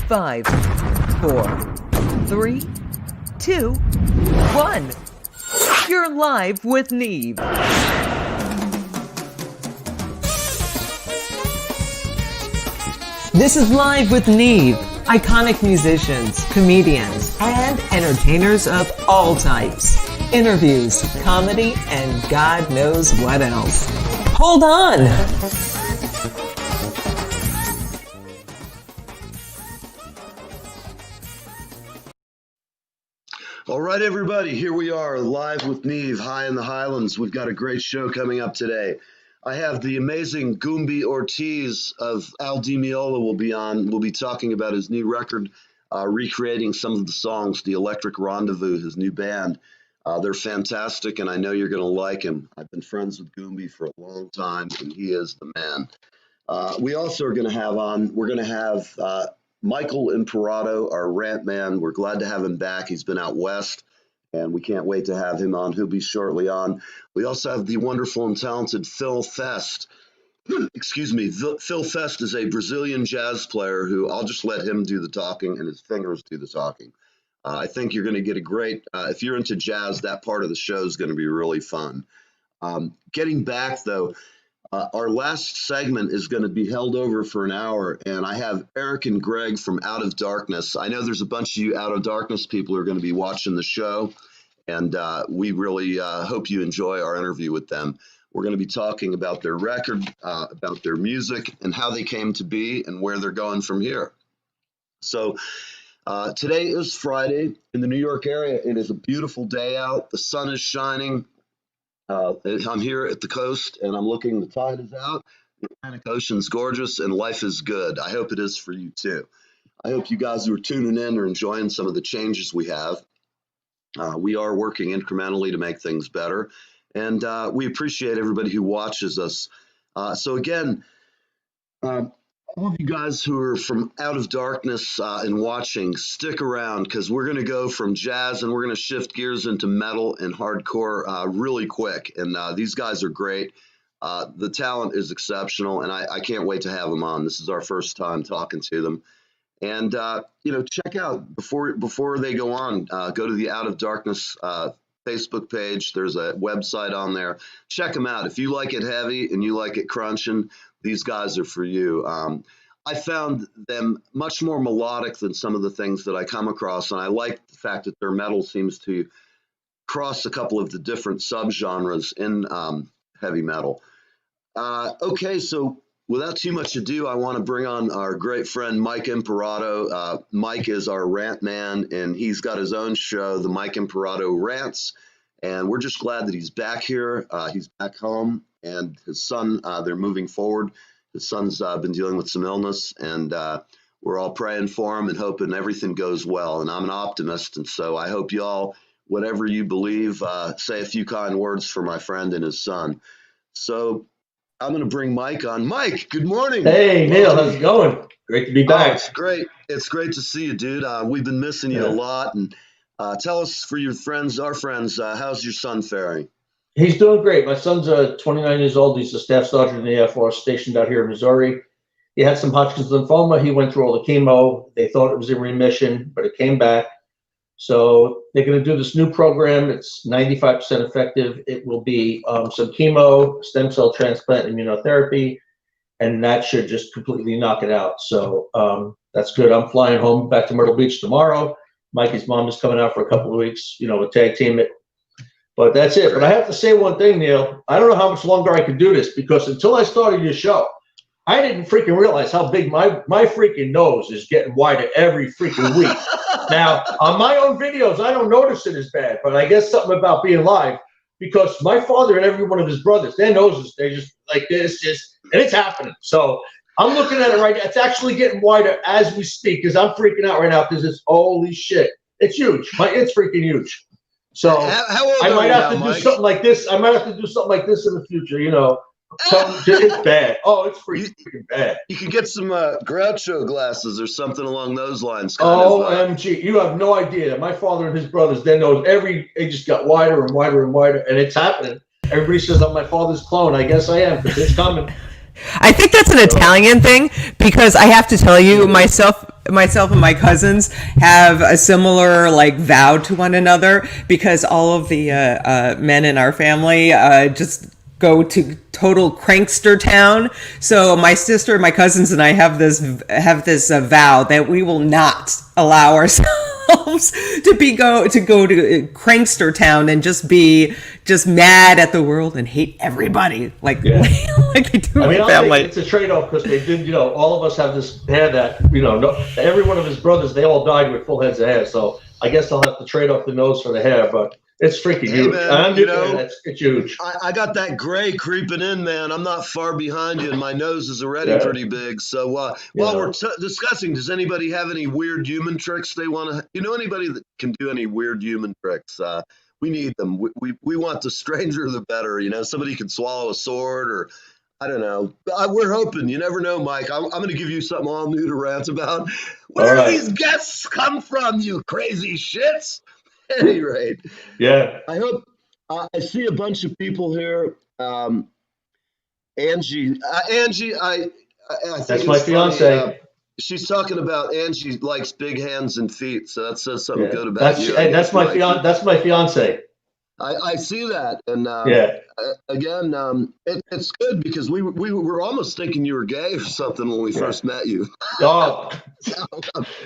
5, 4, 3, 2, 1. You're live with Neve. This is Live with Neve. Iconic musicians, comedians, and entertainers of all types. Interviews, comedy, and God knows what else. Hold on! All right, everybody, here we are, live with Neve, high in the Highlands. We've got a great show coming up today. I have the amazing Goombie Ortiz of Al Di Meola will be on. We'll be talking about his new record, recreating some of the songs, The Electric Rendezvous, his new band. They're fantastic, and I know you're going to like him. I've been friends with Goombie for a long time, and he is the man. We also are going to have on, we're going to have Michael Imparato, our rant man. We're glad to have him back. He's been out west, and we can't wait to have him on. He'll be shortly on. We also have the wonderful and talented Phil Fest. Excuse me. Phil Fest is a Brazilian jazz player who I'll just let him do the talking and his fingers do the talking. I think you're going to get a great, if you're into jazz, that part of the show is going to be really fun. Getting back, though, our last segment is going to be held over for an hour, and I have Eric and Greg from Out of Darkness. I know there's a bunch of you Out of Darkness people who are going to be watching the show, and we really hope you enjoy our interview with them. We're going to be talking about their record, about their music, and how they came to be and where they're going from here. So today is Friday in the New York area. It is a beautiful day out. The sun is shining. I'm here at the coast, and I'm looking, the tide is out, the Atlantic Ocean's gorgeous, and life is good. I hope it is for you, too. I hope you guys who are tuning in are enjoying some of the changes we have. We are working incrementally to make things better, and we appreciate everybody who watches us. So again, all of you guys who are from Out of Darkness and watching, stick around, because we're going to go from jazz and we're going to shift gears into metal and hardcore really quick. And these guys are great. The talent is exceptional, and I can't wait to have them on. This is our first time talking to them. And, check out, before they go on, go to the Out of Darkness Facebook page. There's a website on there. Check them out. If you like it heavy and you like it crunching, these guys are for you. I found them much more melodic than some of the things that I come across, and I like the fact that their metal seems to cross a couple of the different subgenres in heavy metal. Okay, so without too much ado, I want to bring on our great friend Mike Imparato. Mike is our rant man, and he's got his own show, the Mike Imparato Rants, and we're just glad that he's back here. He's back home, and his son, they're moving forward. His son's been dealing with some illness, and we're all praying for him and hoping everything goes well. And I'm an optimist, and so I hope y'all, whatever you believe, say a few kind words for my friend and his son. So I'm going to bring Mike on. Mike, good morning. Hey, Neil, how's it going? Great to be back. Oh, it's great. It's great to see you, dude. We've been missing you a lot. And tell us, for your friends, our friends, how's your son faring? He's doing great. My son's 29 years old. He's a staff sergeant in the Air Force stationed out here in Missouri. He had some Hodgkin's lymphoma. He went through all the chemo. They thought it was in remission, but it came back. So they're going to do this new program. It's 95% effective. It will be some chemo, stem cell transplant, immunotherapy, and that should just completely knock it out. So that's good. I'm flying home back to Myrtle Beach tomorrow. Mikey's mom is coming out for a couple of weeks, we'll tag team it. But that's it. But I have to say one thing, Neil. I don't know how much longer I can do this, because until I started your show, I didn't freaking realize how big my freaking nose is getting wider every freaking week. Now, on my own videos, I don't notice it as bad, but I guess something about being live, because my father and every one of his brothers, their noses, they're just like this, and it's happening. So I'm looking at it right now. It's actually getting wider as we speak, because I'm freaking out right now, because it's, holy shit. It's huge. It's freaking huge. So I might have to do something like this. I might have to do something like this in the future, It's bad. Oh, it's freaking bad. You can get some Groucho glasses or something along those lines. OMG. You have no idea. My father and his brothers, their nose, it just got wider and wider and wider, and it's happening. Everybody says I'm my father's clone. I guess I am, because it's coming. I think that's an Italian thing, because I have to tell you myself, myself and my cousins have a similar like vow to one another, because all of the men in our family just go to total prankster town. So my sister, my cousins, and I have this vow that we will not allow ourselves to go to prankster town and just be mad at the world and hate everybody like like they do in family. It's a trade-off, because they did, all of us have this hair that, every one of his brothers, they all died with full heads of hair. So I guess I'll have to trade off the nose for the hair, but it's freaking huge. Man, it's huge. I got that gray creeping in, man. I'm not far behind you, and my nose is already pretty big. So while we're discussing, does anybody have any weird human tricks they want to? Anybody that can do any weird human tricks? We need them. We want the stranger the better. Somebody can swallow a sword, or I don't know. We're hoping. You never know, Mike. I'm going to give you something all new to rant about. Where do these guests come from, you crazy shits? At any rate, I hope I see a bunch of people here. Angie, I think that's my fiance. Funny. She's talking about Angie likes big hands and feet, so that says something good about you. That's my fiance. That's my fiance. I see that, and again, it's good, because we were almost thinking you were gay or something when we first met you. Oh,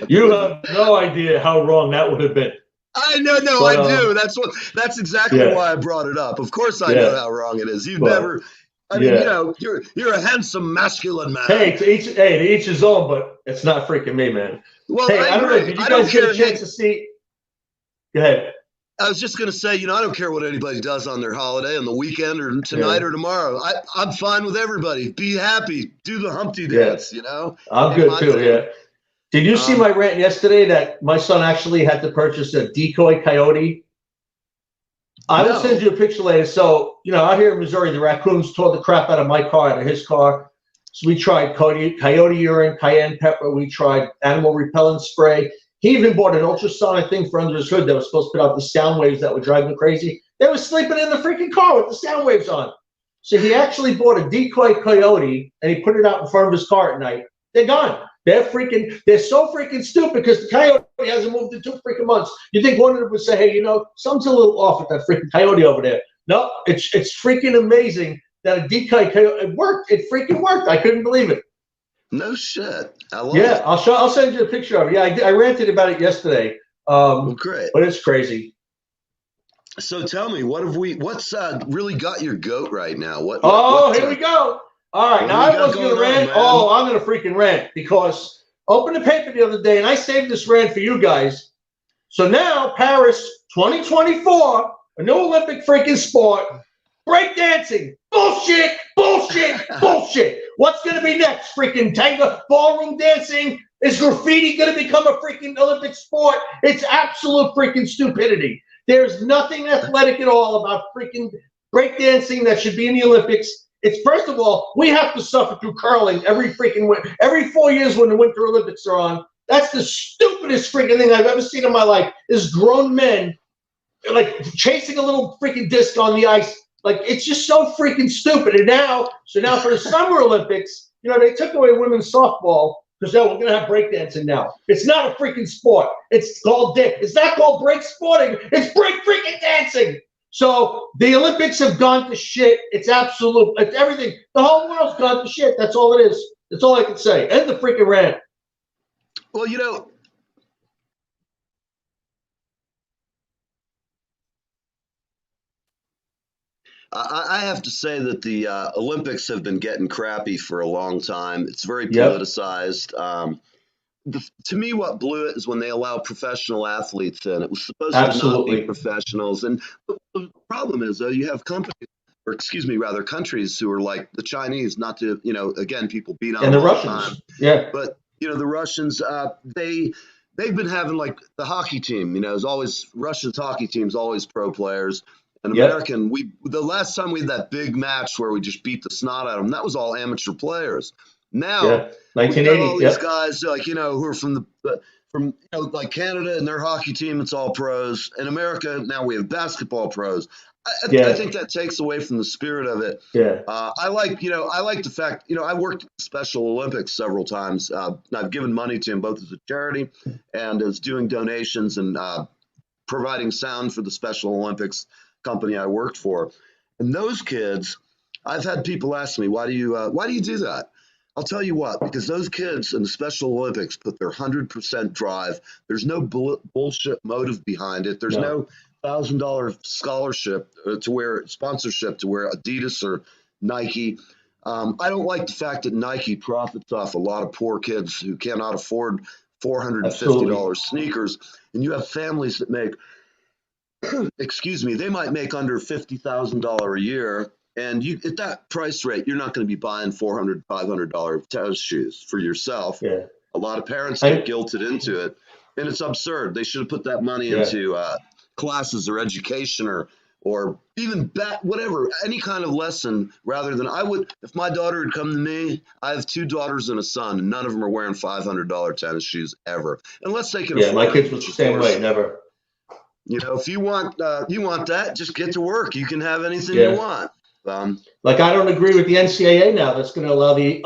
you have no idea how wrong that would have been. I know, I do. That's exactly why I brought it up. Of course, I know how wrong it is. You're a handsome, masculine man. Hey, to each his own, but it's not freaking me, man. Well, hey, I don't know. Did you guys get a chance to see? Go ahead. I was just going to say, I don't care what anybody does on their holiday, on the weekend, or tonight or tomorrow. I'm fine with everybody. Be happy. Do the Humpty dance, I'm good too, thing. Did you see my rant yesterday that my son actually had to purchase a decoy coyote? I will send you a picture later. So, out here in Missouri, the raccoons tore the crap out of my car, out of his car. So we tried coyote urine, cayenne pepper. We tried animal repellent spray. He even bought an ultrasonic thing for under his hood that was supposed to put out the sound waves that would drive him crazy. They were sleeping in the freaking car with the sound waves on. So he actually bought a decoy coyote, and he put it out in front of his car at night. They're gone. They're so freaking stupid, because the coyote hasn't moved in 2 freaking months. You think one of them would say, hey, something's a little off with that freaking coyote over there. No, it's freaking amazing that a decoy coyote, it worked. It freaking worked. I couldn't believe it. No shit. I love it. I'll send you a picture of it. Yeah, I ranted about it yesterday. Great. But it's crazy. So tell me, what's really got your goat right now? Here we go. All right, now I was going to rant. I'm going to freaking rant, because I opened the paper the other day, and I saved this rant for you guys. So now, Paris 2024, a new Olympic freaking sport, breakdancing. Bullshit, bullshit, bullshit. What's going to be next? Freaking tango, ballroom dancing? Is graffiti going to become a freaking Olympic sport? It's absolute freaking stupidity. There's nothing athletic at all about freaking breakdancing that should be in the Olympics. It's, first of all, we have to suffer through curling every 4 years when the Winter Olympics are on. That's the stupidest freaking thing I've ever seen in my life, is grown men like chasing a little freaking disc on the ice. Like, it's just so freaking stupid. And now for the Summer Olympics, they took away women's softball, because we're going to have breakdancing now. It's not a freaking sport. It's called dick. It's not called break sporting. It's break freaking dancing. So the Olympics have gone to shit. It's everything. The whole world's gone to shit. That's all it is. That's all I can say. End the freaking rant. Well, I have to say that the Olympics have been getting crappy for a long time. It's very politicized. To me, what blew it is when they allow professional athletes in. It was supposed to not be professionals. And the problem is, though, you have companies, or countries who are like the Chinese, not to, again, people beat on and the all Russians. the time. But, the Russians, they've been having, like, the hockey team, is always, Russia's hockey team's always pro players. And American, the last time we had that big match where we just beat the snot out of them, that was all amateur players. Now, 1980, all these guys, like, who are from like Canada, and their hockey team, it's all pros. In America, now we have basketball pros. I think that takes away from the spirit of it. Yeah. I like the fact, I worked at the Special Olympics several times. I've given money to them both as a charity and as doing donations and providing sound for the Special Olympics company I worked for. And those kids, I've had people ask me, why do you do that? I'll tell you what, because those kids in the Special Olympics put their 100% drive. There's no bullshit motive behind it. There's no $1,000 scholarship to wear sponsorship to wear Adidas or Nike. I don't like the fact that Nike profits off a lot of poor kids who cannot afford $450 sneakers. And you have families that make, excuse me, they might make under $50,000 a year. And at that price rate, you're not going to be buying $400, $500 tennis shoes for yourself. Yeah. A lot of parents get guilted into it, and it's absurd. They should have put that money into classes or education or even whatever, any kind of lesson rather than I would. If my daughter had come to me, I have 2 daughters and a son, and none of them are wearing $500 tennis shoes ever, unless they can afford my kids it, was the same way, never. If you want that, just get to work. You can have anything you want. Like, I don't agree with the NCAA now that's going to allow the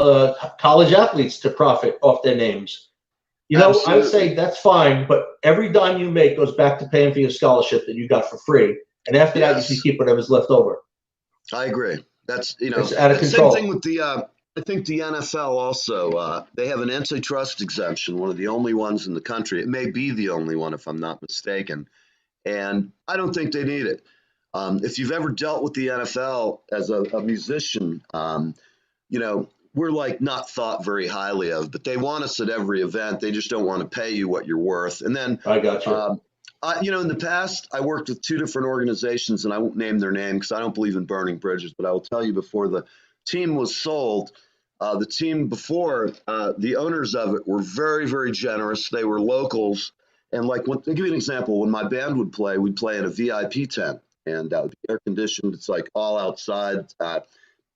college athletes to profit off their names. I would say that's fine, but every dime you make goes back to paying for your scholarship that you got for free. And after that, you can keep whatever's left over. I agree. That's, it's out of control. Same thing with I think the NFL also, they have an antitrust exemption, one of the only ones in the country. It may be the only one if I'm not mistaken. And I don't think they need it. If you've ever dealt with the NFL as a musician, we're like not thought very highly of, but they want us at every event. They just don't want to pay you what you're worth. And then I got you. In the past, I worked with 2 different organizations, and I won't name their name because I don't believe in burning bridges, but I will tell you before the team was sold, the team before, the owners of it were very, very generous. They were locals. And like, to give you an example, when my band would play, we'd play in a VIP tent. And that would be air conditioned. It's like all outside,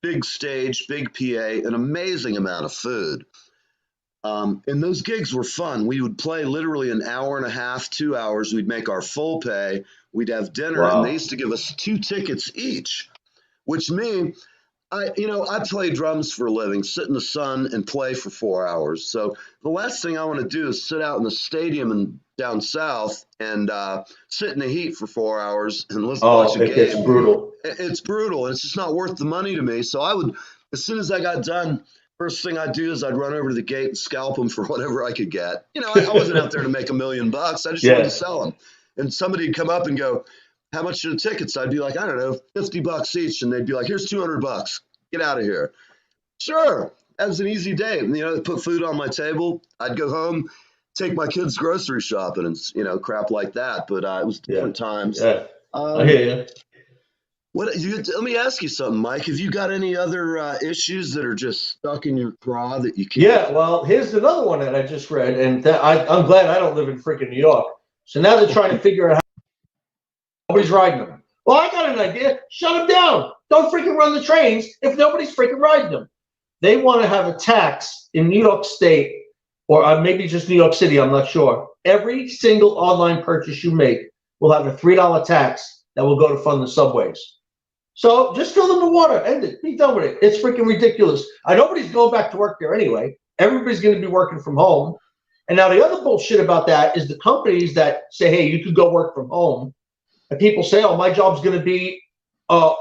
big stage, big PA, an amazing amount of food. And those gigs were fun. We would play literally an hour and a half, 2 hours. We'd make our full pay. We'd have dinner, and they used to give us 2 tickets each, which means I play drums for a living, sit in the sun and play for 4 hours. So the last thing I want to do is sit out in the stadium and down south and sit in the heat for 4 hours and listen to watch a game. It's brutal. It's brutal, and it's just not worth the money to me. So I would, as soon as I got done, first thing I'd do is I'd run over to the gate and scalp them for whatever I could get. I wasn't out there to make $1 million. I just wanted to sell them. And somebody would come up and go, "How much are the tickets?" I'd be like, "I don't know, $50 each." And they'd be like, "Here's $200. Get out of here." Sure. That was an easy day. They put food on my table. I'd go home, take my kids grocery shopping and, crap like that. But it was different times. Yeah. I hear you. Let me ask you something, Mike. Have you got any other issues that are just stuck in your craw that you can't? Yeah, well, here's another one that I just read, and I'm glad I don't live in freaking New York. So now they're trying to figure out how nobody's riding them. Well, I got an idea. Shut them down. Don't freaking run the trains if nobody's freaking riding them. They want to have a tax in New York State, or maybe just New York City, I'm not sure. Every single online purchase you make will have a $3 tax that will go to fund the subways. So just fill them with water. End it. Be done with it. It's freaking ridiculous. Nobody's going back to work there anyway. Everybody's going to be working from home. And now the other bullshit about that is the companies that say, hey, you could go work from home. And people say, oh, my job's going to be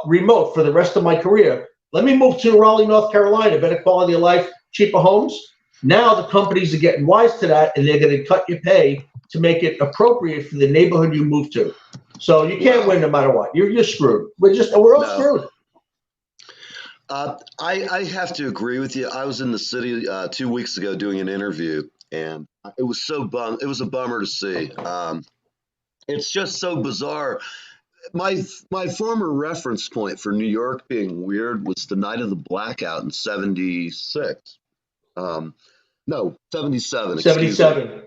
remote for the rest of my career. Let me move to Raleigh, North Carolina. Better quality of life, cheaper homes. Now the companies are getting wise to that, and they're going to cut your pay to make it appropriate for the neighborhood you move to. So you can't win no matter what. You're screwed. We're all screwed. I have to agree with you. I was in the city 2 weeks ago doing an interview, and it was it was a bummer to see. It's just so bizarre. My former reference point for New York being weird was the night of the blackout in 76. No, 77. 77.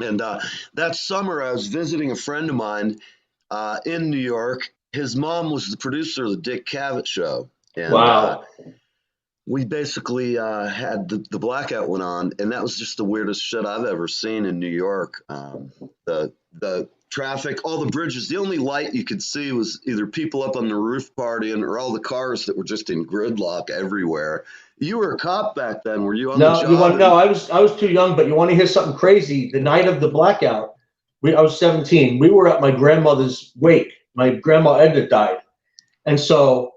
And that summer, I was visiting a friend of mine in New York. His mom was the producer of the Dick Cavett show. And, wow. We basically had the blackout went on, and that was just the weirdest shit I've ever seen in New York. The traffic, all the bridges. The only light you could see was either people up on the roof partying or all the cars that were just in gridlock everywhere. You were a cop back then. Were you on the job? No, I was too young, but you want to hear something crazy? The night of the blackout, I was 17. We were at my grandmother's wake. My grandma Edna died. And so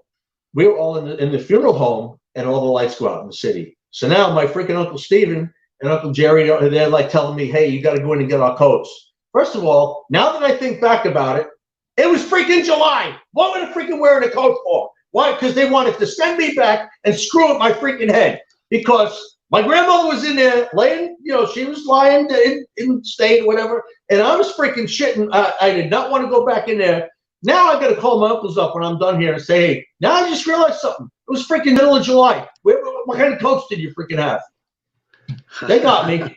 we were all in the funeral home, and all the lights go out in the city. So now my freaking Uncle Steven and Uncle Jerry, they're like telling me, hey, you got to go in and get our coats. First of all, now that I think back about it, it was freaking July. What were they freaking wearing a coat for? Why? Because they wanted to send me back and screw up my freaking head. Because my grandmother was in there laying, she was lying in state or whatever, and I was freaking shitting. I did not want to go back in there. Now I got to call my uncles up when I'm done here and say, hey, now I just realized something. It was freaking middle of July. What kind of coats did you freaking have? They got me.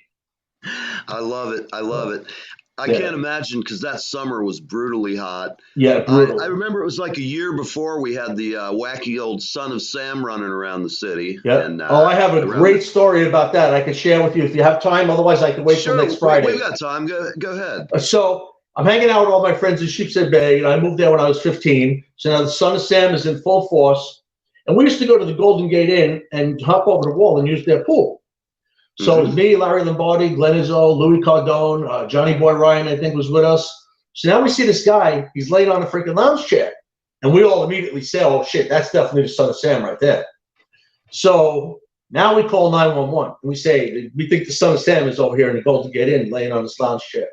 I love it. I can't imagine, because that summer was brutally hot. Yeah, brutal. I remember it was like a year before we had the wacky old Son of Sam running around the city. Yeah. I have a great story about that I can share with you if you have time. Otherwise, I can wait till next Friday. We've got time. Go ahead. So I'm hanging out with all my friends in Sheepshead Bay. I moved there when I was 15. So now the Son of Sam is in full force. And we used to go to the Golden Gate Inn and hop over the wall and use their pool. So it was me, Larry Lombardi, Glenn Izzo, Louis Cardone, Johnny Boy Ryan, I think, was with us. So now we see this guy. He's laying on a freaking lounge chair. And we all immediately say, oh, shit, that's definitely the Son of Sam right there. So now we call 911. And we say, we think the Son of Sam is over here in the Golden Gate Inn laying on this lounge chair.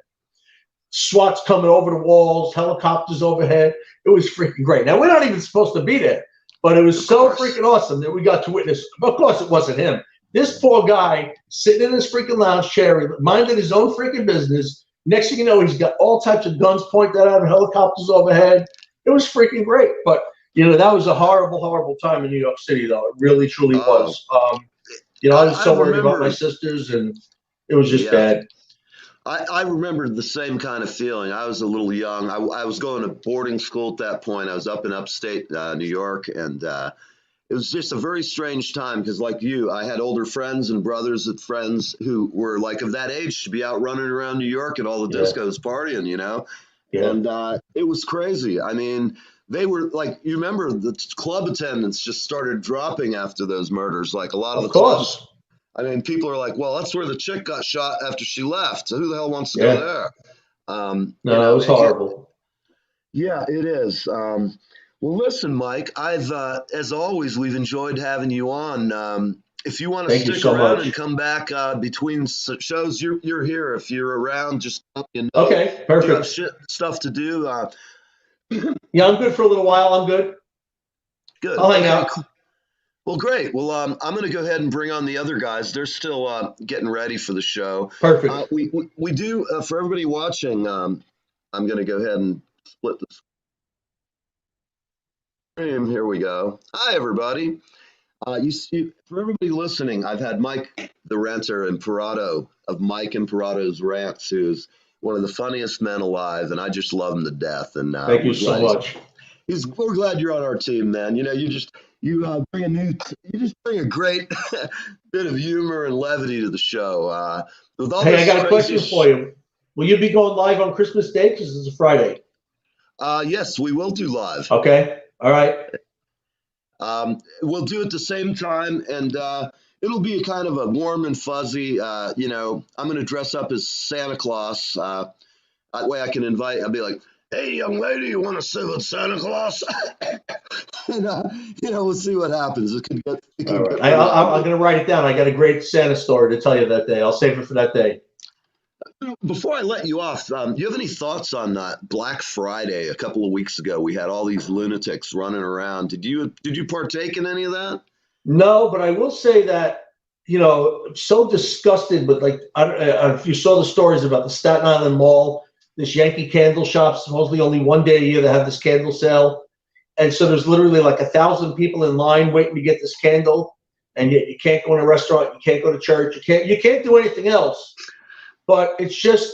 SWAT's coming over the walls, helicopters overhead. It was freaking great. Now, we're not even supposed to be there. But it was so freaking awesome that we got to witness. Of course, it wasn't him. This poor guy sitting in his freaking lounge chair, minding his own freaking business. Next thing you know, he's got all types of guns pointed out, helicopters overhead. It was freaking great. But, that was a horrible, horrible time in New York City, though. It really, truly was. I was so worried about my sisters, and it was just bad. I remember the same kind of feeling. I was a little young. I was going to boarding school at that point. I was up in upstate New York, and it was just a very strange time because, like you, I had older friends and brothers of friends who were like of that age to be out running around New York at all the discos partying, and it was crazy. I mean, they were like, you remember the club attendance just started dropping after those murders. Like a lot of the clubs. I mean, people are like, well, that's where the chick got shot after she left. So who the hell wants to go there? No, it was horrible. Yeah, it is. Well, listen, Mike, as always, we've enjoyed having you on. If you want to stick around and come back between shows, you're here. If you're around, just let me know. Okay, perfect. You have stuff to do. Yeah, I'm good for a little while. I'm good. Good. I'll hang out. Well, great. Well, I'm going to go ahead and bring on the other guys. They're still getting ready for the show. Perfect. We do, for everybody watching, I'm going to go ahead and split the stream. Here we go. Hi, everybody. For everybody listening, I've had Mike, the renter, and Parado of Mike and Parado's Rants, who's one of the funniest men alive, and I just love him to death. And thank you so much. We're glad you're on our team, man. You just bring a great bit of humor and levity to the show. Hey, I got a question for you. Will you be going live on Christmas Day? Because it's a Friday. Yes, we will do live. Okay. All right. We'll do it the same time, and it'll be a kind of a warm and fuzzy. I'm going to dress up as Santa Claus. That way I can I'll be like, hey, young lady, you want to sit with Santa Claus? And, we'll see what happens. It could get. All right. I'm going to write it down. I got a great Santa story to tell you that day. I'll save it for that day. Before I let you off, do you have any thoughts on Black Friday? A couple of weeks ago, we had all these lunatics running around. Did you partake in any of that? No, but I will say that, so disgusted with, like, I don't know if you saw the stories about the Staten Island Mall, this Yankee candle shop, supposedly only one day a year they have this candle sale. And so there's literally like 1,000 people in line waiting to get this candle. And yet you can't go in a restaurant, you can't go to church, you can't do anything else. But it's just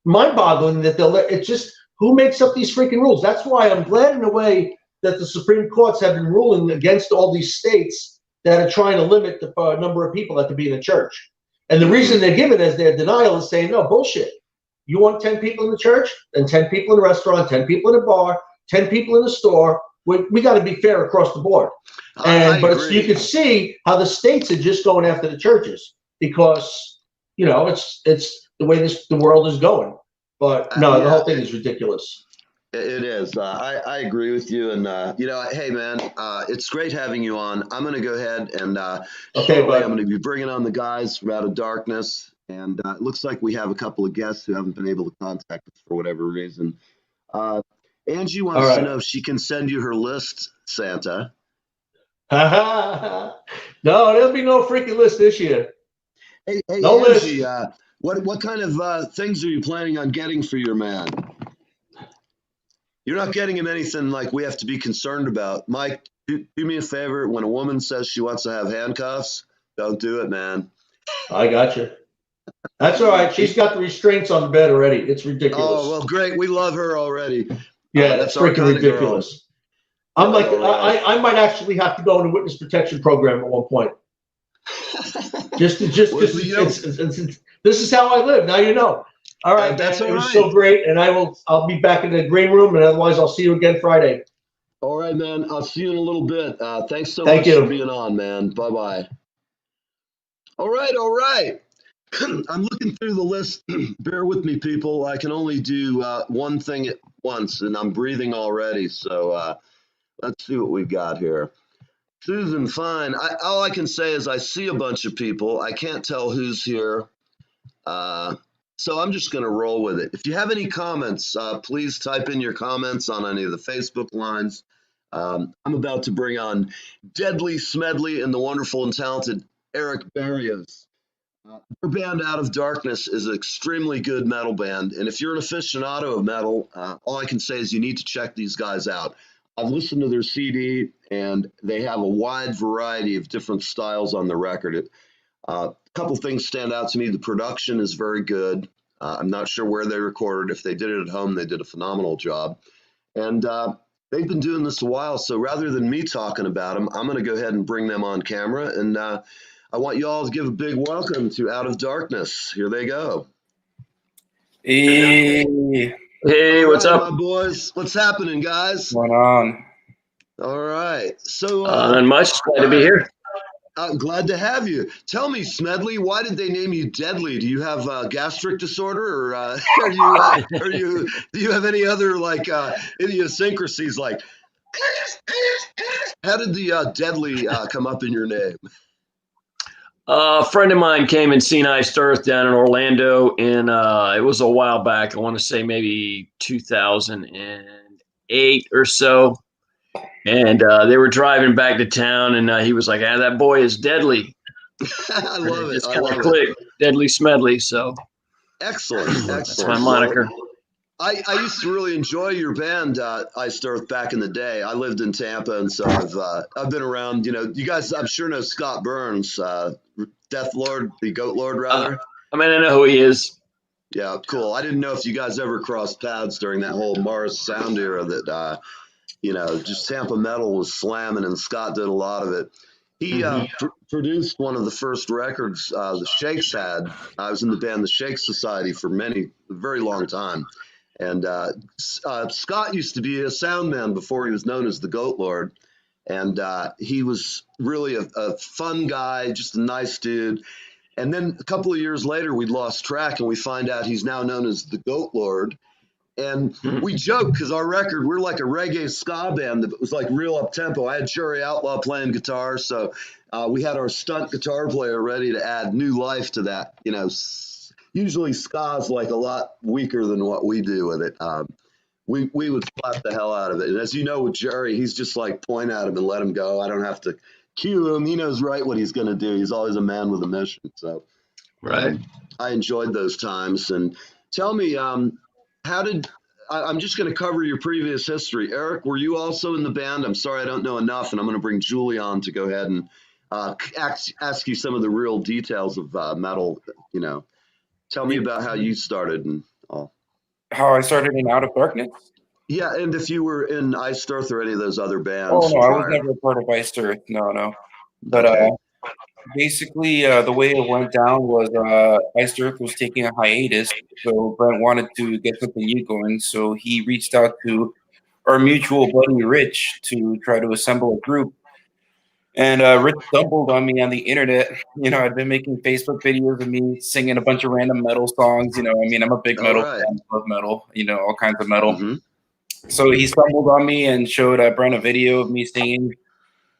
mind-boggling that it's just, who makes up these freaking rules? That's why I'm glad in a way that the Supreme Courts have been ruling against all these states that are trying to limit the number of people that can be in a church. And the reason they're giving as their denial is saying, no, bullshit. You want 10 people in the church, then 10 people in the restaurant, 10 people in the bar, 10 people in the store. We got to be fair across the board. But you can see how the states are just going after the churches because, it's the way the world is going. But no, the whole thing is ridiculous. It is. I agree with you. And, hey, man, it's great having you on. I'm going to go ahead and shortly I'm going to be bringing on the guys from Out of Darkness. And it looks like we have a couple of guests who haven't been able to contact us for whatever reason. Angie wants to know if she can send you her list, Santa. No, there'll be no freaking list this year. Hey, no Angie, list. What kind of things are you planning on getting for your man? You're not getting him anything like we have to be concerned about. Mike, do me a favor. When a woman says she wants to have handcuffs, don't do it, man. I got you. That's all right. She's got the restraints on the bed already. It's ridiculous. Oh, well, great. We love her already. Yeah, that's freaking ridiculous. I'm like, I might actually have to go in a witness protection program at one point. This is how I live. Now you know. All right, man. It was so great, and I'll be back in the green room, and otherwise I'll see you again Friday. All right, man. I'll see you in a little bit. Thanks so much for being on, man. Bye-bye. All right. I'm looking through the list. Bear with me, people. I can only do one thing at once, and I'm breathing already. So let's see what we've got here. Susan, fine. All I can say is I see a bunch of people. I can't tell who's here. So I'm just going to roll with it. If you have any comments, please type in your comments on any of the Facebook lines. I'm about to bring on Deadly Smedley and the wonderful and talented Eric Barrios. Their band Out of Darkness is an extremely good metal band. And if you're an aficionado of metal, all I can say is you need to check these guys out. I've listened to their CD, and they have a wide variety of different styles on the record. A couple things stand out to me. The production is very good. I'm not sure where they recorded. If they did it at home, they did a phenomenal job. And they've been doing this a while, so rather than me talking about them, I'm going to go ahead and bring them on camera. And I want you all to give a big welcome to Out of Darkness. Here they go. Hey, what's up, my boys? What's happening, guys? What's going on? All right. So, not much. Glad to be here. I'm glad to have you. Tell me, Smedley, why did they name you Deadly? Do you have gastric disorder, or do you have any other idiosyncrasies? Like, how did the Deadly come up in your name? A friend of mine came and seen Iced Earth down in Orlando, and it was a while back. I want to say maybe 2008 or so. And they were driving back to town, and he was like, that boy is deadly. I love it. It's kind of clicked. Deadly Smedley. So excellent. That's my moniker. I used to really enjoy your band, Iced Earth, back in the day. I lived in Tampa, and so I've been around. You guys, I'm sure know Scott Burns, Death Lord, the Goat Lord, rather. I know who he is. Yeah, cool. I didn't know if you guys ever crossed paths during that whole Mars Sound era that just Tampa metal was slamming, and Scott did a lot of it. He produced one of the first records the Shakes had. I was in the band the Shakes Society for a very long time. And Scott used to be a sound man before he was known as the Goat Lord. And he was really a fun guy, just a nice dude. And then a couple of years later, we lost track, and we find out he's now known as the Goat Lord. And we joke because our record, we're like a reggae ska band that was like real up tempo. I had Jerry Outlaw playing guitar, so we had our stunt guitar player ready to add new life to that. Usually ska's like a lot weaker than what we do with it. We would slap the hell out of it. And as you know, with Jerry, he's just like point at him and let him go. I don't have to cue him. He knows right what he's going to do. He's always a man with a mission. So right. I enjoyed those times. And tell me, I'm just going to cover your previous history. Eric, were you also in the band? I'm sorry, I don't know enough, and I'm going to bring Julie on to go ahead and ask you some of the real details of metal. Tell me about how you started and all. How I started in Out of Darkness? Yeah, and if you were in Iced Earth or any of those other bands. Oh, no, I was never a part of Iced Earth. No. But okay. basically, the way it went down was Iced Earth was taking a hiatus, so Brent wanted to get something new going. So he reached out to our mutual buddy Rich to try to assemble a group. And Rich stumbled on me on the internet. I'd been making Facebook videos of me singing a bunch of random metal songs. I'm a big metal fan, love metal, all kinds of metal. Mm-hmm. So he stumbled on me and showed Brent a video of me singing.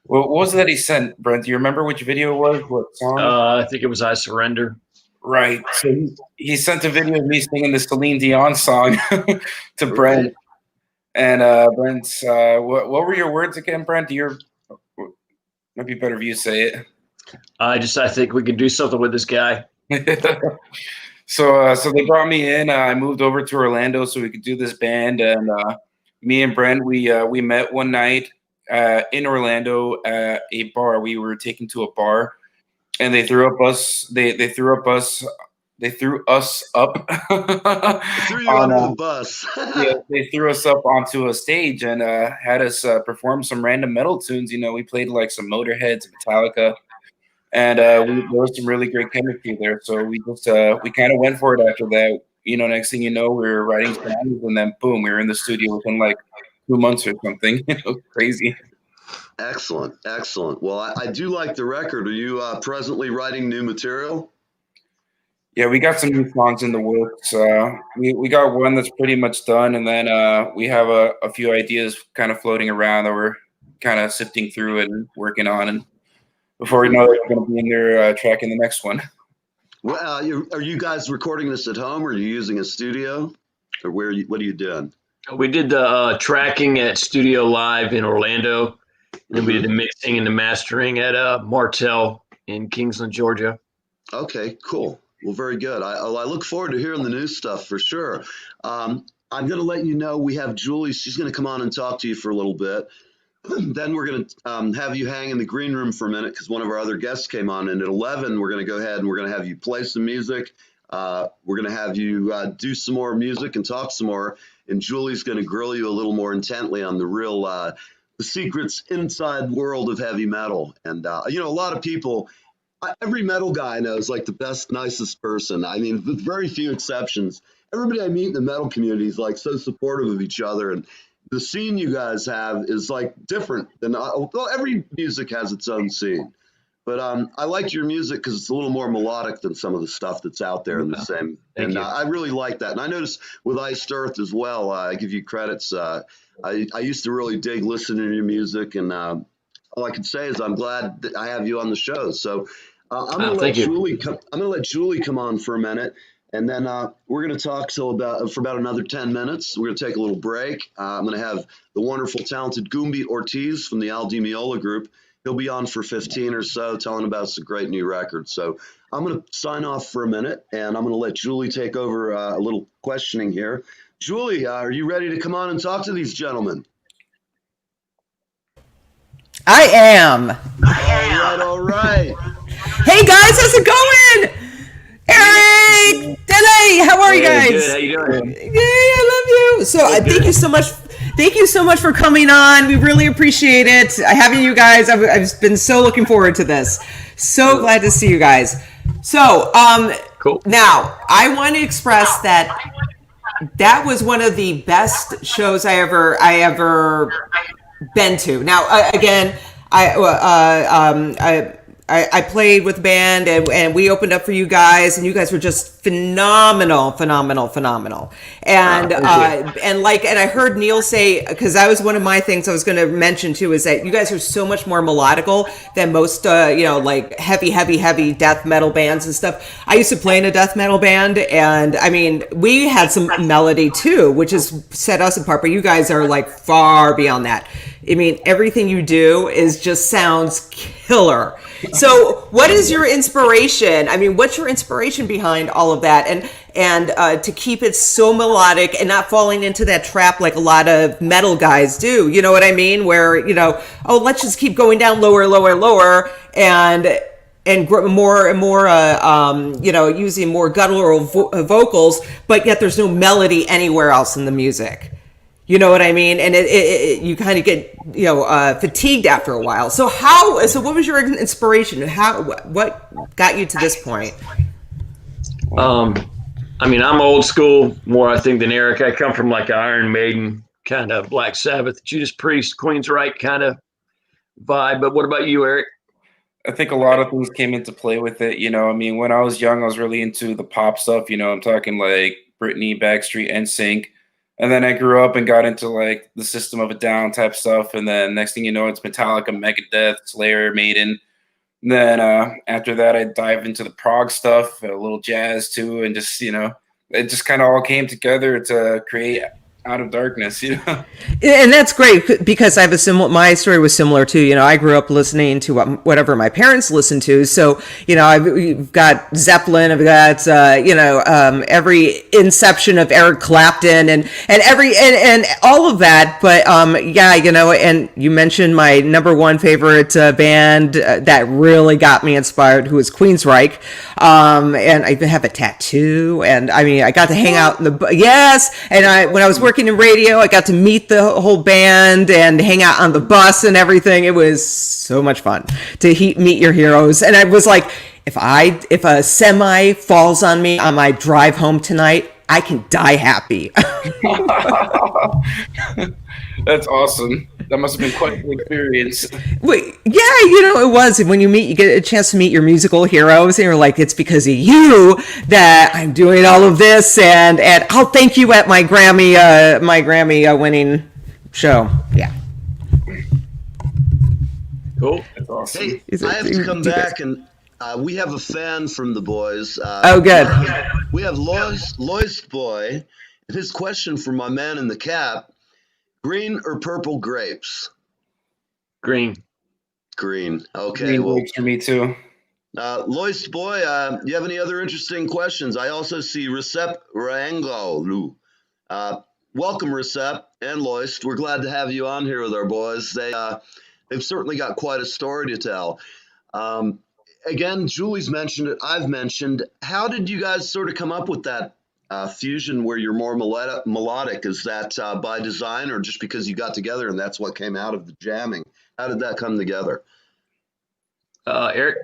What was it that he sent, Brent? Do you remember which video it was? What song? I think it was "I Surrender." Right. So he sent a video of me singing the Celine Dion song to Brent. And Brent, what were your words again, Brent? Might be better if you say it. I think we can do something with this guy. So they brought me in. I moved over to Orlando so we could do this band. And me and Brent, we met one night in Orlando at a bar. We were taken to a bar, and they threw us up. They threw us up. They threw you onto the bus. Yeah, they threw us up onto a stage and had us perform some random metal tunes. We played like some Motorhead, some Metallica, and there was some really great chemistry there. So we just we kind of went for it after that. Next thing you know, we were writing songs, and then boom, we were in the studio within like 2 months or something. Crazy. Excellent. Well, I do like the record. Are you presently writing new material? Yeah, we got some new songs in the works. We got one that's pretty much done, and then we have a few ideas kind of floating around that we're kind of sifting through and working on. And before we know it, we're going to be in there tracking the next one. Well, are you guys recording this at home, or are you using a studio, or what are you doing? We did the tracking at Studio Live in Orlando, and then we did the mixing and the mastering at Martell in Kingsland, Georgia. Okay, cool. Well, very good. I look forward to hearing the new stuff for sure. I'm going to let you know we have Julie. She's going to come on and talk to you for a little bit. Then we're going to have you hang in the green room for a minute because one of our other guests came on. And at 11, we're going to go ahead and we're going to have you play some music. We're going to have you do some more music and talk some more. And Julie's going to grill you a little more intently on the real the secrets inside world of heavy metal. And, a lot of people – every metal guy I know is like the best, nicest person. I mean, with very few exceptions. Everybody I meet in the metal community is like so supportive of each other. And the scene you guys have is like different than, well, every music has its own scene. But I like your music because it's a little more melodic than some of the stuff that's out there in the same. Thank you. I really like that. And I noticed with Iced Earth as well, I give you credits. I used to really dig listening to your music. And all I can say is I'm glad that I have you on the show. So I'm going to let Julie come on for a minute, and then we're going to talk for about another 10 minutes. We're going to take a little break. I'm going to have the wonderful, talented Goombie Ortiz from the Al Di Meola group. He'll be on for 15 or so, telling about some great new records. So I'm going to sign off for a minute, and I'm going to let Julie take over a little questioning here. Julie, are you ready to come on and talk to these gentlemen? I am. All right. Hey guys, how's it going? Eric, Dele, how are you guys? Good. How you doing? Yay, I love you. So thank you so much. Thank you so much for coming on. We really appreciate it. Having you guys, I've been so looking forward to this. So glad to see you guys. So, cool. Now I want to express that was one of the best shows I ever been to. Now, again, I played with the band and we opened up for you guys, and you guys were just phenomenal. And and I heard Neil say, because that was one of my things I was going to mention too, is that you guys are so much more melodical than most like heavy death metal bands and stuff. I used to play in a death metal band, and I mean, we had some melody too, which has set us apart, but you guys are like far beyond that. I mean, everything you do just sounds killer. So what is your inspiration? I mean, what's your inspiration behind all of that? And to keep it so melodic and not falling into that trap like a lot of metal guys do. You know what I mean? Where, let's just keep going down lower, and more and more, using more guttural vocals, but yet there's no melody anywhere else in the music. You know what I mean? And you kind of get, fatigued after a while. So what was your inspiration? What got you to this point? I mean, I'm old school more, I think, than Eric. I come from like Iron Maiden, kind of Black Sabbath, Judas Priest, Queensryche kind of vibe. But what about you, Eric? I think a lot of things came into play with it. I mean, when I was young, I was really into the pop stuff. I'm talking like Britney, Backstreet, NSYNC. And then I grew up and got into like the System of a Down type stuff. And then next thing you know, it's Metallica, Megadeth, Slayer, Maiden. And then after that, I dived into the prog stuff, a little jazz too. And just, it just kind of all came together to create Out of Darkness, And that's great because I have my story was similar too. I grew up listening to whatever my parents listened to. So, I've got Zeppelin, I've got, every inception of Eric Clapton and all of that. But, and you mentioned my number one favorite band that really got me inspired, who was Queensryche. And I have a tattoo, and I mean, I got to hang out in when I was working in radio, I got to meet the whole band and hang out on the bus and everything. It was so much fun to meet your heroes. And I was like, if a semi falls on me on my drive home tonight, I can die happy. That's awesome. That must have been quite an experience. Wait, yeah, it was. When you get a chance to meet your musical heroes, and you're like, it's because of you that I'm doing all of this, and I'll thank you at my Grammy winning show. Yeah. Cool. That's awesome. Hey, I have to come back, and we have a fan from the boys. Oh, good. We have Lois Boy. His question for my man in the cap: green or purple grapes? Green. Green. Okay. Green Well, works for me too. Lois Boy, you have any other interesting questions? I also see Recep Rangolu. Welcome, Recep and Lois. We're glad to have you on here with our boys. They've certainly got quite a story to tell. Again, Julie's mentioned it. I've mentioned. How did you guys sort of come up with that fusion where you're more melodic? Is that by design or just because you got together and that's what came out of the jamming? How did that come together? Eric?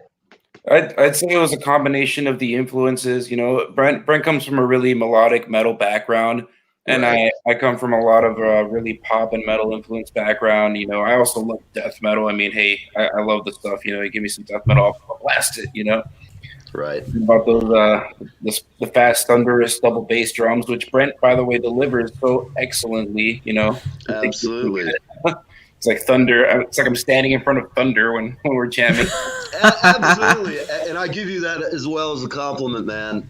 I'd say it was a combination of the influences. Brent comes from a really melodic metal background, and Right. I come from a lot of really pop and metal influence background. I also love death metal. I mean, hey, I love the stuff. You give me some death metal, I'll blast it. Right. About those the fast thunderous double bass drums, which Brent, by the way, delivers so excellently. Absolutely. It's like thunder. It's like I'm standing in front of thunder when we're jamming. Absolutely. And I give you that as well as a compliment, man.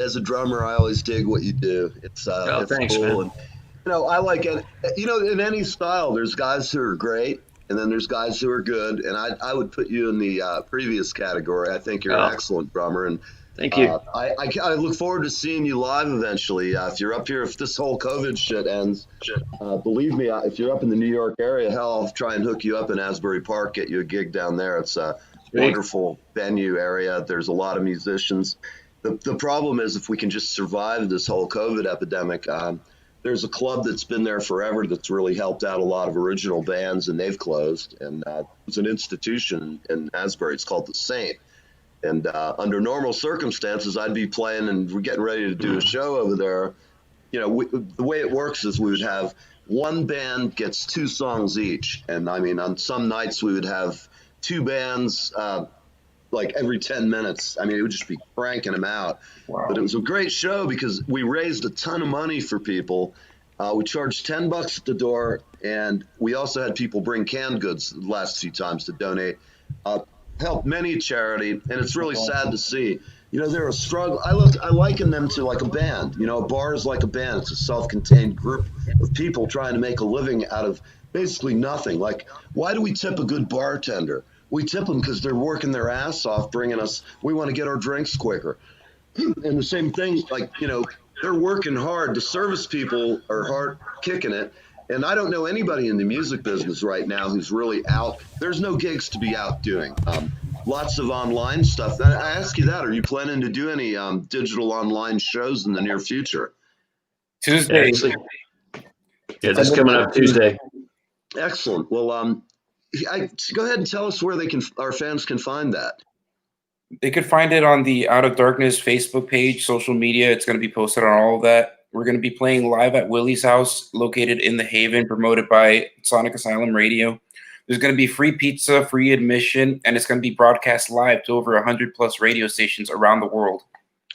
As a drummer, I always dig what you do. It's Thanks, cool. man. And, I like it. In any style, there's guys who are great, and then there's guys who are good. And I would put you in the previous category. I think you're an excellent drummer. And Thank you. I look forward to seeing you live eventually. If you're up here, if this whole COVID shit ends, believe me, if you're up in the New York area, hell, I'll try and hook you up in Asbury Park, get you a gig down there. It's a wonderful venue area. There's a lot of musicians. The problem is if we can just survive this whole COVID epidemic, there's a club that's been there forever that's really helped out a lot of original bands, and they've closed. And it's an institution in Asbury. It's called The Saint. And under normal circumstances, I'd be playing and we're getting ready to do a show over there. The way it works is we would have one band gets 2 songs each. And I mean, on some nights we would have 2 bands like every 10 minutes. I mean, it would just be cranking them out. Wow. But it was a great show because we raised a ton of money for people. We charged $10 at the door. And we also had people bring canned goods the last few times to donate. Helped many charity, and it's really sad to see. They're a struggle. I liken them to like a band. A bar is like a band. It's a self-contained group of people trying to make a living out of basically nothing. Like, why do we tip a good bartender? We tip them because they're working their ass off, bringing us. We want to get our drinks quicker. And the same thing, they're working hard. The service people are hard kicking it. And I don't know anybody in the music business right now who's really out. There's no gigs to be out doing. Lots of online stuff. I ask you that. Are you planning to do any digital online shows in the near future? Tuesday. Yeah, this coming up Tuesday. Excellent. Well, go ahead and tell us where our fans can find that. They could find it on the Out of Darkness Facebook page, social media. It's going to be posted on all of that. We're going to be playing live at Willie's house, located in the Haven, promoted by Sonic Asylum Radio. There's going to be free pizza, free admission, and it's going to be broadcast live to over 100 plus radio stations around the world.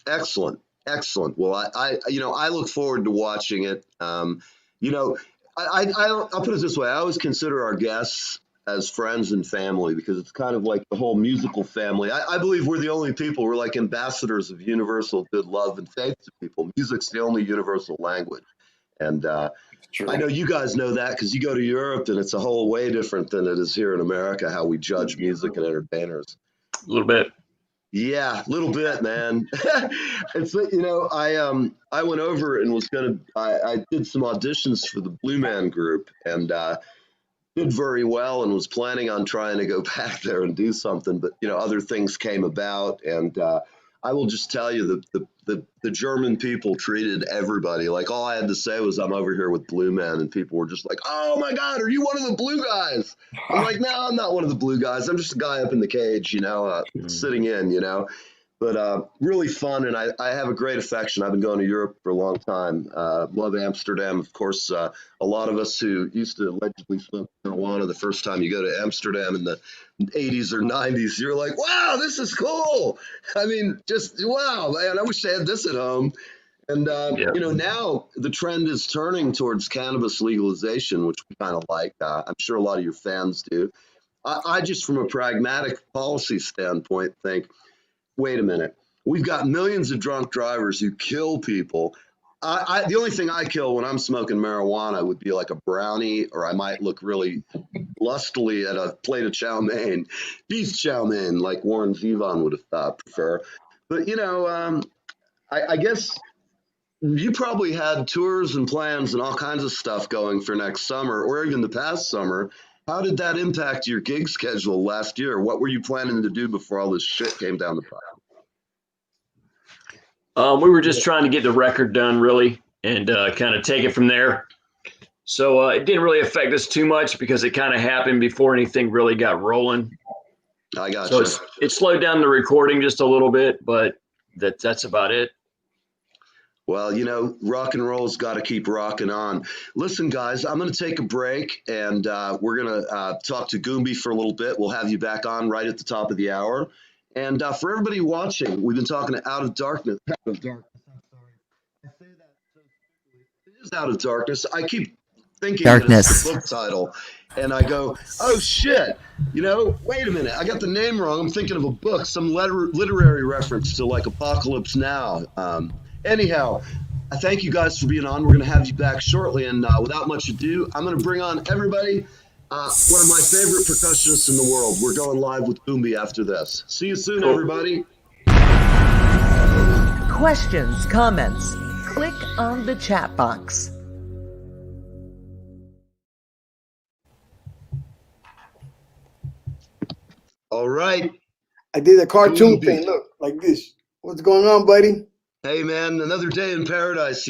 Excellent. Excellent. Well, I look forward to watching it. I'll put it this way. I always consider our guests as friends and family because it's kind of like the whole musical family. I believe we're the only people, we're like ambassadors of universal good love and faith to people. Music's the only universal language. And I know you guys know that because you go to Europe and it's a whole way different than it is here in America, how we judge music and entertainers. A little bit. Yeah, a little bit, man. It's I went over and I did some auditions for the Blue Man Group and did very well and was planning on trying to go back there and do something, but other things came about, and I will just tell you the German people treated everybody like all I had to say was I'm over here with Blue Man, and people were just like, oh my God, are you one of the blue guys? I'm like, no, I'm not one of the blue guys. I'm just a guy up in the cage, sitting in, But really fun, and I have a great affection. I've been going to Europe for a long time. Love Amsterdam. Of course, a lot of us who used to allegedly smoke marijuana, the first time you go to Amsterdam in the 80s or 90s, you're like, wow, this is cool. I mean, just, wow, man, I wish I had this at home. And, now the trend is turning towards cannabis legalization, which we kind of like. I'm sure a lot of your fans do. I just, from a pragmatic policy standpoint, think, wait a minute. We've got millions of drunk drivers who kill people. The only thing I kill when I'm smoking marijuana would be like a brownie, or I might look really lustily at a plate of chow mein, beef chow mein, like Warren Zevon would have prefer. But, I guess you probably had tours and plans and all kinds of stuff going for next summer or even the past summer. How did that impact your gig schedule last year? What were you planning to do before all this shit came down the pipe? We were just trying to get the record done, really, and kind of take it from there. So it didn't really affect us too much because it kind of happened before anything really got rolling. I got you. you. So it slowed down the recording just a little bit, but that's about it. Well, rock and roll's got to keep rocking on. Listen, guys, I'm going to take a break, and we're going to talk to Goombie for a little bit. We'll have you back on right at the top of the hour. And for everybody watching, we've been talking to Out of Darkness. Out of Darkness, I'm sorry. I say that so quickly. It is Out of Darkness. I keep thinking Darkness. It's the book title, and I go, oh, shit. Wait a minute. I got the name wrong. I'm thinking of a book, some literary reference to, like, Apocalypse Now. Anyhow, I thank you guys for being on. We're going to have you back shortly. And without much ado, I'm going to bring on everybody. One of my favorite percussionists in the world. We're going live with Goombie after this. See you soon, everybody. Questions, comments, click on the chat box. All right. I did a cartoon Goombie. thing. Look, like this. What's going on, buddy? Hey, man, another day in paradise.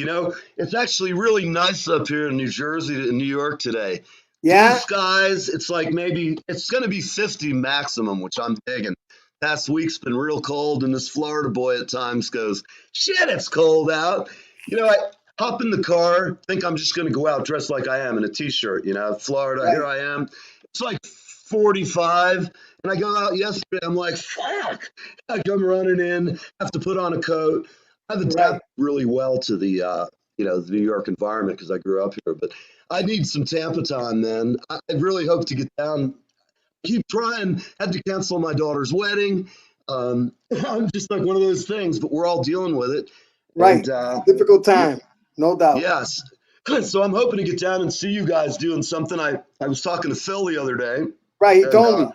It's actually really nice up here in New Jersey and New York today. Yeah? Blue skies, it's like maybe it's going to be 50 maximum, which I'm digging. Past week's been real cold, and this Florida boy at times goes, shit, it's cold out. I hop in the car, think I'm just going to go out dressed like I am in a T-shirt, Florida, Right. Here I am. It's like 45, and I go out yesterday, I'm like, fuck. I come running in, have to put on a coat. I've adapted really well to the, the New York environment because I grew up here, but I need some Tampa time, man. I really hope to get down. Keep trying. Had to cancel my daughter's wedding. I'm just like one of those things, but we're all dealing with it. Right. And, difficult time. No doubt. Yes. So I'm hoping to get down and see you guys doing something. I was talking to Phil the other day. Right. He told me.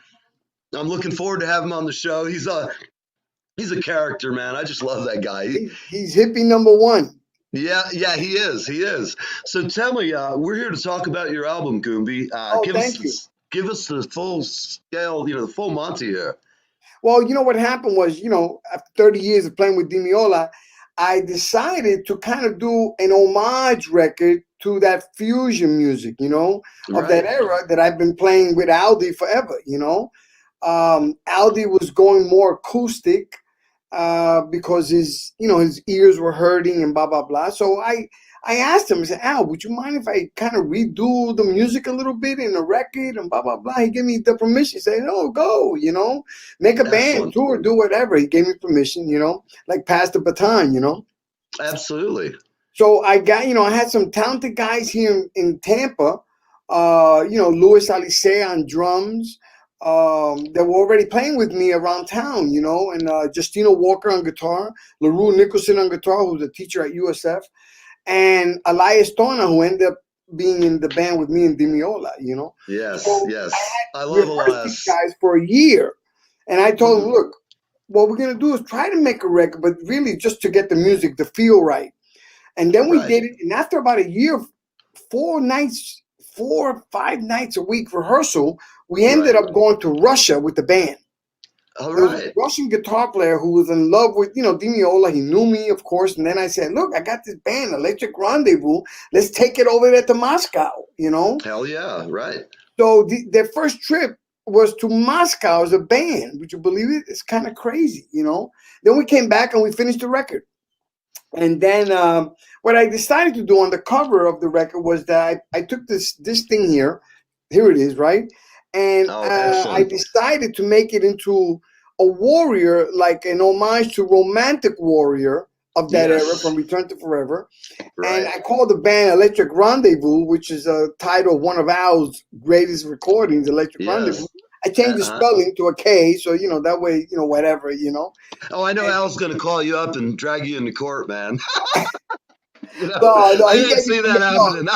I'm looking forward to having him on the show. He's a character, man. I just love that guy. He's hippie number one. Yeah, he is. He is. So tell me, we're here to talk about your album, Goombie. Give us the full scale, the full Monty here. Well, what happened was, after 30 years of playing with Dimiola, I decided to kind of do an homage record to that fusion music, you know, of that Right. era that I've been playing with Aldi forever, you know. Aldi was going more acoustic because his, you know, his ears were hurting and blah blah blah. So I asked him, I said, Al, would you mind if I kind of redo the music a little bit in the record and blah blah blah? He gave me the permission. He said, no, go, you know, make a band, Excellent. tour, do whatever. He gave me permission, you know, like pass the baton, you know. Absolutely. So I got, you know, I had some talented guys here in Tampa, you know, Luis Alice on drums, that were already playing with me around town, you know, and Justino Walker on guitar, LaRue Nicholson on guitar, who's a teacher at USF, and Elias Tona, who ended up being in the band with me in Dimiola, you know. Yes, So yes. I love rehearsed these Elias. guys for a year. And I told them, Mhm. look, what we're going to do is try to make a record, but really just to get the music, the feel right. And then we Right. did it. And after about a year, 4 or 5 nights a week rehearsal, we ended Right. up going to Russia with the band. All There was a right. Russian guitar player who was in love with, you know, Dimiola. He knew me, of course. And then I said, look, I got this band, Electric Rendezvous. Let's take it over there to Moscow, you know? Hell yeah. Right. So their first trip was to Moscow as a band. Would you believe it? It's kind of crazy, you know? Then we came back and we finished the record. And then what I decided to do on the cover of the record was that I took this thing here. Here it is, right? And Oh, I excellent. decided to make it into a warrior, like an homage to Romantic Warrior of that era Yes. from Return to Forever. And Right. I called the band Electric Rendezvous, which is a title of one of Al's greatest recordings, Electric Rendezvous. Yes. I changed the Uh-huh. spelling to a K, so, you know, that way, you know, whatever, you know. Oh, I know And, Al's going to call you up and drag you into court, man. You know, no, I he can't gave me see that no, happening.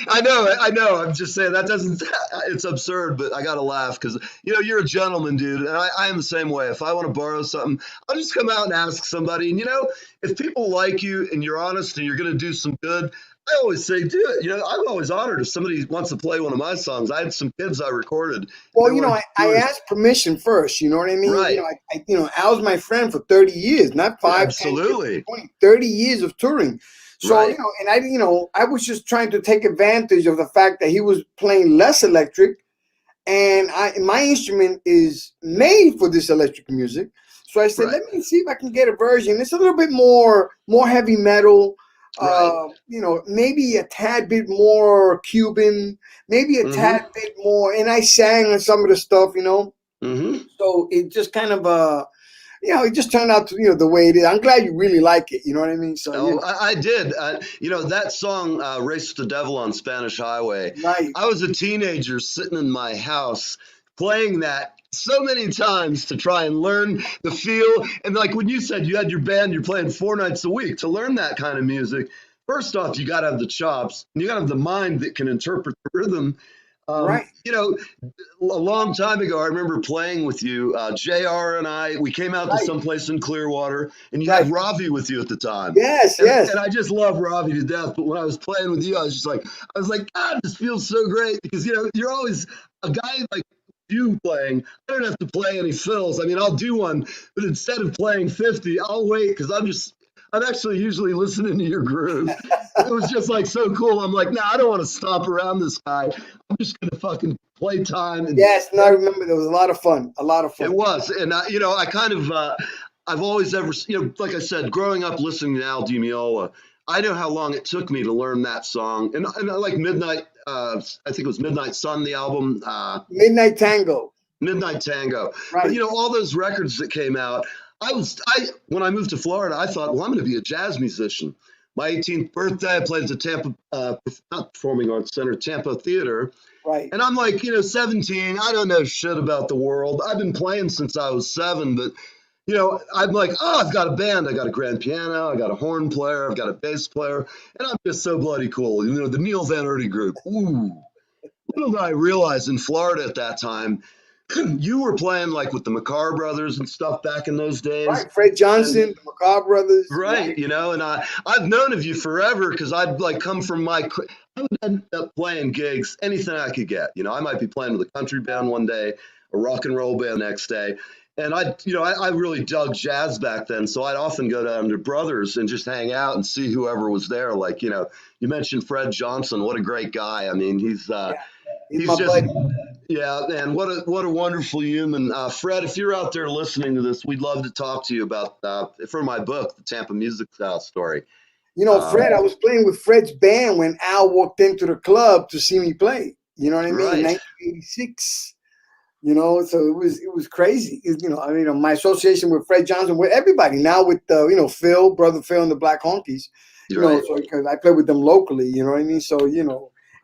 I know. I'm just saying that doesn't. It's absurd, but I got to laugh because you know you're a gentleman, dude, and I am the same way. If I want to borrow something, I'll just come out and ask somebody. And you know, if people like you and you're honest and you're going to do some good, I always say do it. You know, I'm always honored if somebody wants to play one of my songs. I had some kids I recorded. well, They you know, wanted to I do it. asked permission first. You know what I mean? You Right. know, you know, Al's my friend for 30 years, not 5, 10, 15, Absolutely. 20, 30 years of touring. So, Right. you know, and you know, I was just trying to take advantage of the fact that he was playing less electric, and my instrument is made for this electric music. So I said, Right. let me see if I can get a version. It's a little bit more heavy metal. Right. You know, maybe a tad bit more Cuban, maybe a Mm-hmm. tad bit more. And I sang on some of the stuff, you know. Mm-hmm. So it just kind of you know, it just turned out to, you know, the way it is. I'm glad you really like it. You know what I mean? So you Oh, know, I did. You know, that song, Race with the Devil on Spanish Highway, right, I was a teenager sitting in my house playing that so many times to try and learn the feel. And like when you said you had your band, you're playing 4 nights a week to learn that kind of music. First off, you got to have the chops and you got to have the mind that can interpret the rhythm. right, You know, a long time ago, I remember playing with you, JR and I. We came out to right, someplace in Clearwater, and you right. had Ravi with you at the time. Yes, yes, And I just love Ravi to death. But when I was playing with you, I was like, God, this feels so great because you know you're always a guy like you playing. I don't have to play any fills. I mean, I'll do one, but instead of playing 50, I'll wait because I'm actually usually listening to your grooves. It was just like so cool. I'm like, nah, I don't want to stomp around this guy. I'm just gonna fucking play time and yes. And I remember there was a lot of fun, a lot of it fun. was, and you know, I kind of, I've always ever, you know, like I said, growing up listening to Al Di Meola, I know how long it took me to learn that song, and I like Midnight. I think it was Midnight Sun, the album, Midnight Tango, Midnight Tango. But right, you know, all those records that came out, I when I moved to Florida, I thought, well, I'm going to be a jazz musician. My 18th birthday, I played at the Tampa, not Performing Arts Center, Tampa Theater. right. And I'm like, you know, 17. I don't know shit about the world. I've been playing since I was 7, but you know, I'm like, oh, I've got a band. I got a grand piano. I got a horn player. I've got a bass player, and I'm just so bloody cool. You know, the Neil Van Erdy group. Ooh, little did I realize in Florida at that time, you were playing like with the McCarr brothers and stuff back in those days. Right, Fred And Johnson, the McCaw brothers. right, you know, and I've known of you forever because I'd like come from I would end up playing gigs, anything I could get. You know, I might be playing with a country band one day, a rock and roll band next day, And I really dug jazz back then, so I'd often go down to Brothers and just hang out and see whoever was there. Like, you mentioned Fred Johnson. What a great guy. I mean, he's my just, buddy. yeah, man, what a wonderful human. Fred, if you're out there listening to this, we'd love to talk to you about for my book, the Tampa Music Story. Fred, I was playing with Fred's band when Al walked into the club to see me play. You know what I mean? Right. In 1986. So it was crazy. My association with Fred Johnson, with everybody now, with Phil, brother Phil, and the Black Honkies. Right. So because I play with them locally. You know what I mean? So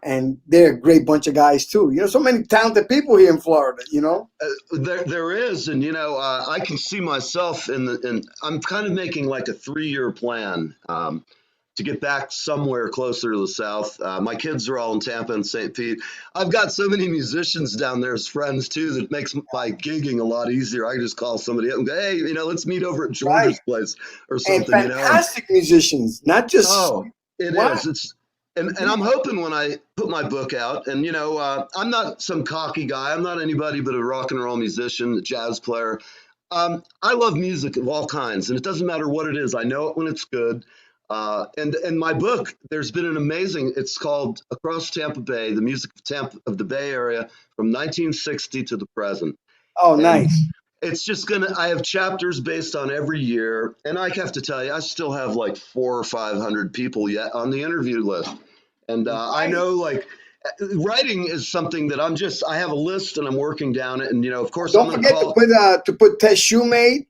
and they're a great bunch of guys too. So many talented people here in Florida. There is, and I can see myself in I'm kind of making like a 3-year plan to get back somewhere closer to the South. My kids are all in Tampa and St. Pete. I've got so many musicians down there as friends too that makes my gigging a lot easier. I can just call somebody up and go, hey, let's meet over at George's place or something. And fantastic musicians, not just. Oh, it is. It's. And I'm hoping when I put my book out, and I'm not some cocky guy. I'm not anybody but a rock and roll musician, a jazz player. I love music of all kinds, and it doesn't matter what it is. I know it when it's good. And my book, there's been an amazing. It's called Across Tampa Bay: The Music of the Bay Area from 1960 to the present. Oh, nice. And it's just I have chapters based on every year, and I have to tell you, I still have like 400 or 500 people yet on the interview list. And I know, like, writing is something that I have a list and I'm working down it. And, of course, don't forget to put Tess Shoemade.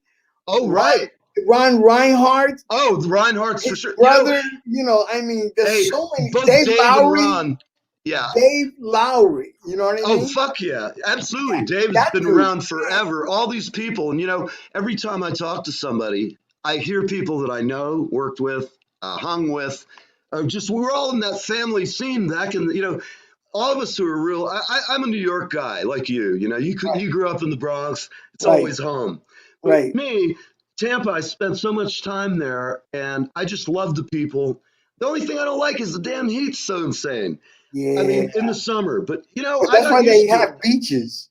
Oh, right. Ron Reinhardt. Oh, the Reinhardt's for sure. Brother, I mean, there's so many. Both Dave Lowry. and Ron. Yeah. Dave Lowry. You know what I mean? Oh, fuck yeah. Absolutely. Dave's been around forever. All these people. And, every time I talk to somebody, I hear people that I know, worked with, hung with. We're all in that family scene back in, all of us who are real. I'm a New York guy like you. You grew up in the Bronx. It's always home. But right. Me, Tampa, I spent so much time there, and I just love the people. The only thing I don't like is the damn heat's so insane. Yeah. I mean, in the summer, but that's why they have beaches.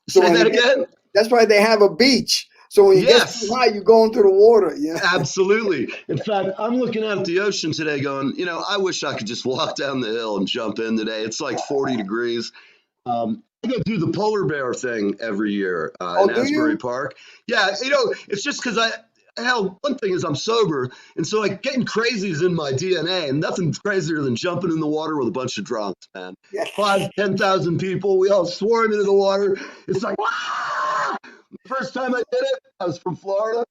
Say that again. That's why they have a beach. So when you get too high, you go into the water. Absolutely. In fact, I'm looking out at the ocean today going, I wish I could just walk down the hill and jump in today. It's like 40 degrees. I go do the polar bear thing every year in Asbury Park. Yeah, it's just because one thing is I'm sober, and so like getting crazy is in my DNA, and nothing's crazier than jumping in the water with a bunch of drunks, man. 5,000-10,000 people, we all swarm into the water. It's like, wow! The first time I did it, I was from Florida,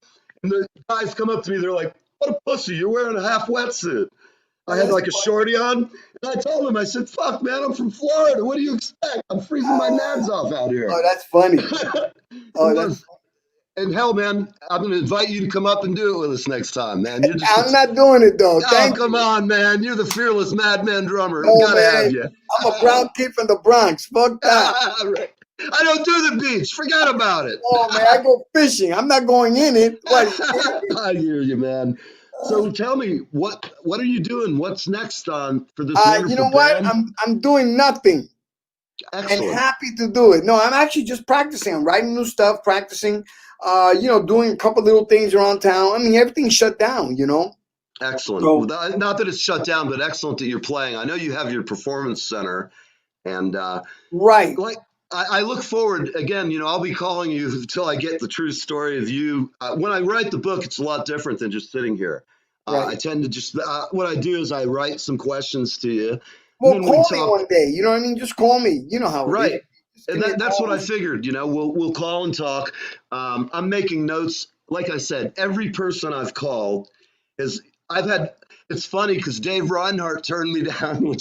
and the guys come up to me, they're like, what a pussy, you're wearing a half wetsuit. I had like a shorty on, and I told him, I said, fuck, man, I'm from Florida. What do you expect? I'm freezing my nads off out here. Oh, that's funny. And hell, man, I'm going to invite you to come up and do it with us next time, man. I'm not doing it, though. Come on, man. You're the fearless madman drummer. Oh, Gotta have you. I'm a brown kid from the Bronx. Fuck that. Right. I don't do the beach. Forget about it. Oh, man, I go fishing. I'm not going in it. I hear you, man. So tell me, what are you doing? What's next for this wonderful You know what? band? I'm doing nothing. Excellent. And happy to do it. No, I'm actually just practicing. I'm writing new stuff, practicing, doing a couple little things around town. I mean, everything's shut down, Excellent. So, not that it's shut down, but excellent that you're playing. I know you have your performance center. And right. Like I look forward, again, I'll be calling you until I get the true story of you. When I write the book, it's a lot different than just sitting here. Right. I tend to just, what I do is I write some questions to you. Well, call me one day. You know what I mean? Just call me. You know how it right. is. And that's what I figured, we'll call and talk. I'm making notes. Like I said, every person I've called it's funny because Dave Reinhardt turned me down,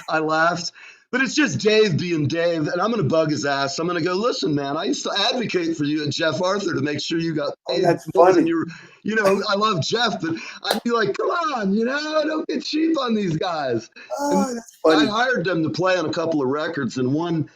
I laughed. But it's just Dave being Dave, and I'm going to bug his ass. I'm going to go, listen, man, I used to advocate for you at Jeff Arthur to make sure you got paid. That's funny. I love Jeff, but I'd be like, come on, don't get cheap on these guys. That's funny. I hired them to play on a couple of records, and one,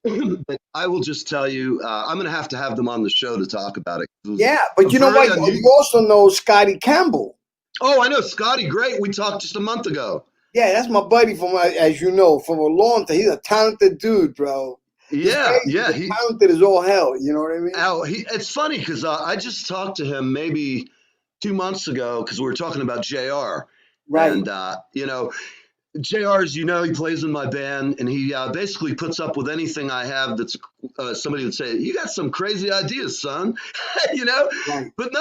but I will just tell you, I'm going to have them on the show to talk about it. Yeah, but you know what? You also know Scotty Campbell. Oh, I know Scotty. Great. We talked just a month ago. Yeah, that's my buddy as you know, from a long time. He's a talented dude, bro. Yeah, He's talented as all hell. You know what I mean? It's funny because I just talked to him maybe 2 months ago because we were talking about JR. Right. And, JR, as you know, he plays in my band, and he basically puts up with anything I have that's somebody would say, you got some crazy ideas, son, Right. but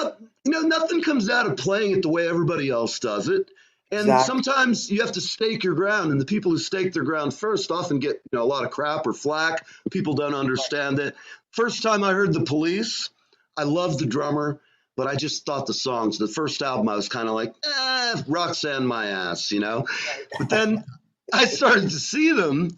nothing comes out of playing it the way everybody else does it. And Exactly. sometimes you have to stake your ground, and the people who stake their ground first often get a lot of crap or flack. People don't understand it. First time I heard The Police, I loved the drummer, but I just thought the songs, the first album, I was kind of like, Roxanne my ass, But then I started to see them,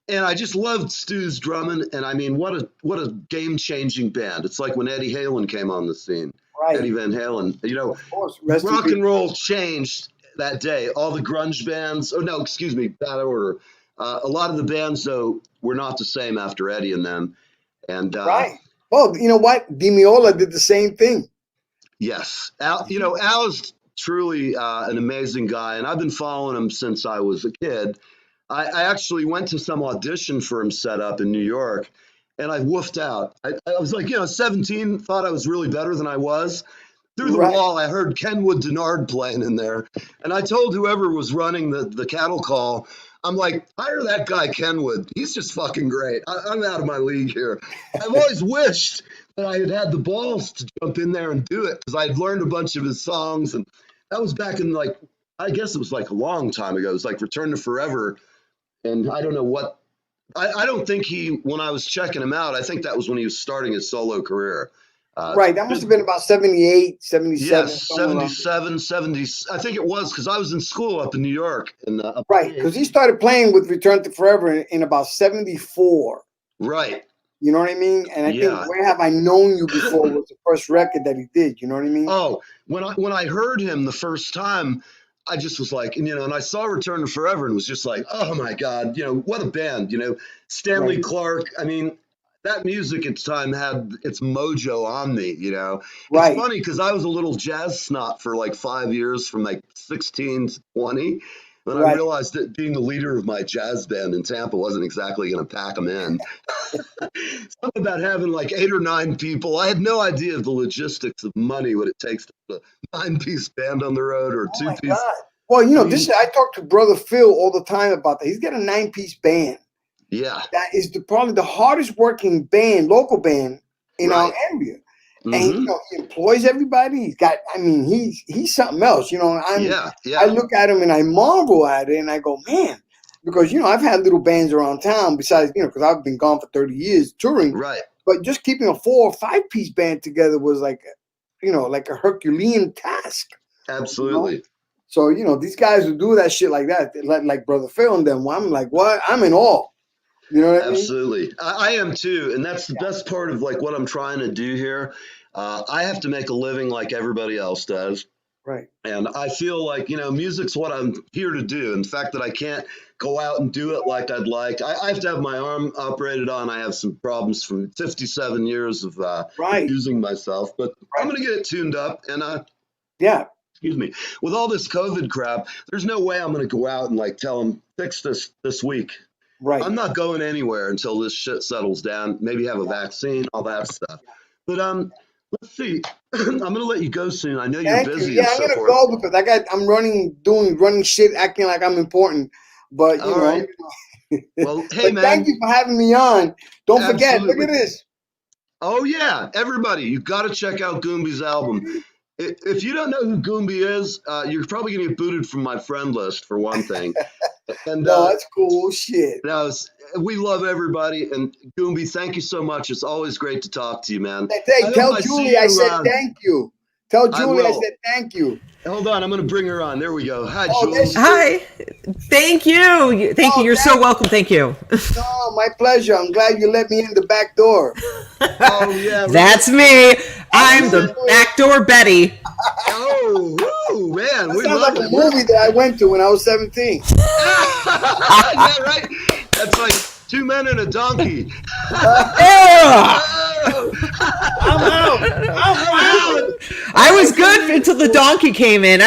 and I just loved Stu's drumming. And I mean, what a game-changing band. It's like when Eddie Halen came on the scene. Right. Eddie Van Halen. Of course. Rest in Rock peace. and roll changed that day. All the grunge bands. Oh no, excuse me, bad order. A lot of the bands though were not the same after Eddie and them. And Right. Well, you know what? DiMeola did the same thing. Yes, Al. Al's truly an amazing guy, and I've been following him since I was a kid. I actually went to some audition for him set up in New York, and I woofed out. I was like, 17, thought I was really better than I was. Through the wall, I heard Kenwood Denard playing in there. And I told whoever was running the cattle call, I'm like, hire that guy Kenwood. He's just fucking great. I'm out of my league here. I've always wished that I had the balls to jump in there and do it because I had learned a bunch of his songs. And that was back in I guess it was like a long time ago. It was like Return to Forever. And I don't know what, I don't think when I was checking him out, I think that was when he was starting his solo career. Right, that must have been about 78, 77. Yes, 77, 70. I think it was because I was in school up in New York. Right, because he started playing with Return to Forever in about 74. Right. You know what I mean? And I think Where Have I Known You Before was the first record that he did. You know what I mean? Oh, when I heard him the first time, I just was like, and I saw Return to Forever and was just like, oh my God, what a band, Stanley Clarke. I mean, that music at the time had its mojo on me, It's funny because I was a little jazz snot for like 5 years from like 16 to 20. And I realized that being the leader of my jazz band in Tampa wasn't exactly going to pack them in. Something about having like 8 or 9 people. I had no idea of the logistics of money, what it takes to put a 9-piece band on the road or a 2-piece. Well, I talk to Brother Phil all the time about that. He's got a 9-piece band. Yeah. That is probably the hardest working band, local band in our area. Mm-hmm. And he employs everybody. He's something else. I look at him and I marvel at it and I go, man, because I've had little bands around town besides, because I've been gone for 30 years touring. Right. But just keeping a 4 or 5-piece band together was like a Herculean task. Absolutely. So, these guys who do that shit like that, like Brother Phil and them, I'm like, what? I'm in awe. You know what I mean? Absolutely. I am too. And that's the best part of like what I'm trying to do here. I have to make a living like everybody else does. Right. And I feel like, music's what I'm here to do. And the fact that I can't go out and do it like I'd like. I have to have my arm operated on. I have some problems from 57 years of using myself. But I'm going to get it tuned up. And excuse me. With all this COVID crap, there's no way I'm going to go out and like tell them, fix this week. Right. I'm not going anywhere until this shit settles down. Maybe have a vaccine, all that stuff. But let's see. I'm gonna let you go soon. I know you're busy. Yeah, I'm gonna go because I'm running shit, acting like I'm important. But you know. Right. Well, hey man. Thank you for having me on. Don't forget. Look at this. Oh yeah, everybody, you got to check out Goomby's album. If you don't know who Goomby is, you're probably gonna get booted from my friend list for one thing. And no, that's cool shit. We love everybody. And Goomby, thank you so much. It's always great to talk to you, man. Hey, tell Julie I said thank you. Tell Julie I said thank you. Hold on, I'm going to bring her on. There we go. Hi, Julie. Hi. Thank you. Thank you. You're so welcome. Thank you. No, my pleasure. I'm glad you let me in the back door. Oh, yeah. That's me. I'm the backdoor Betty. Oh, man. That sounds like a movie that I went to when I was 17. Yeah, right. That's like 2 men and a donkey. I'm out. I was good until the donkey came in.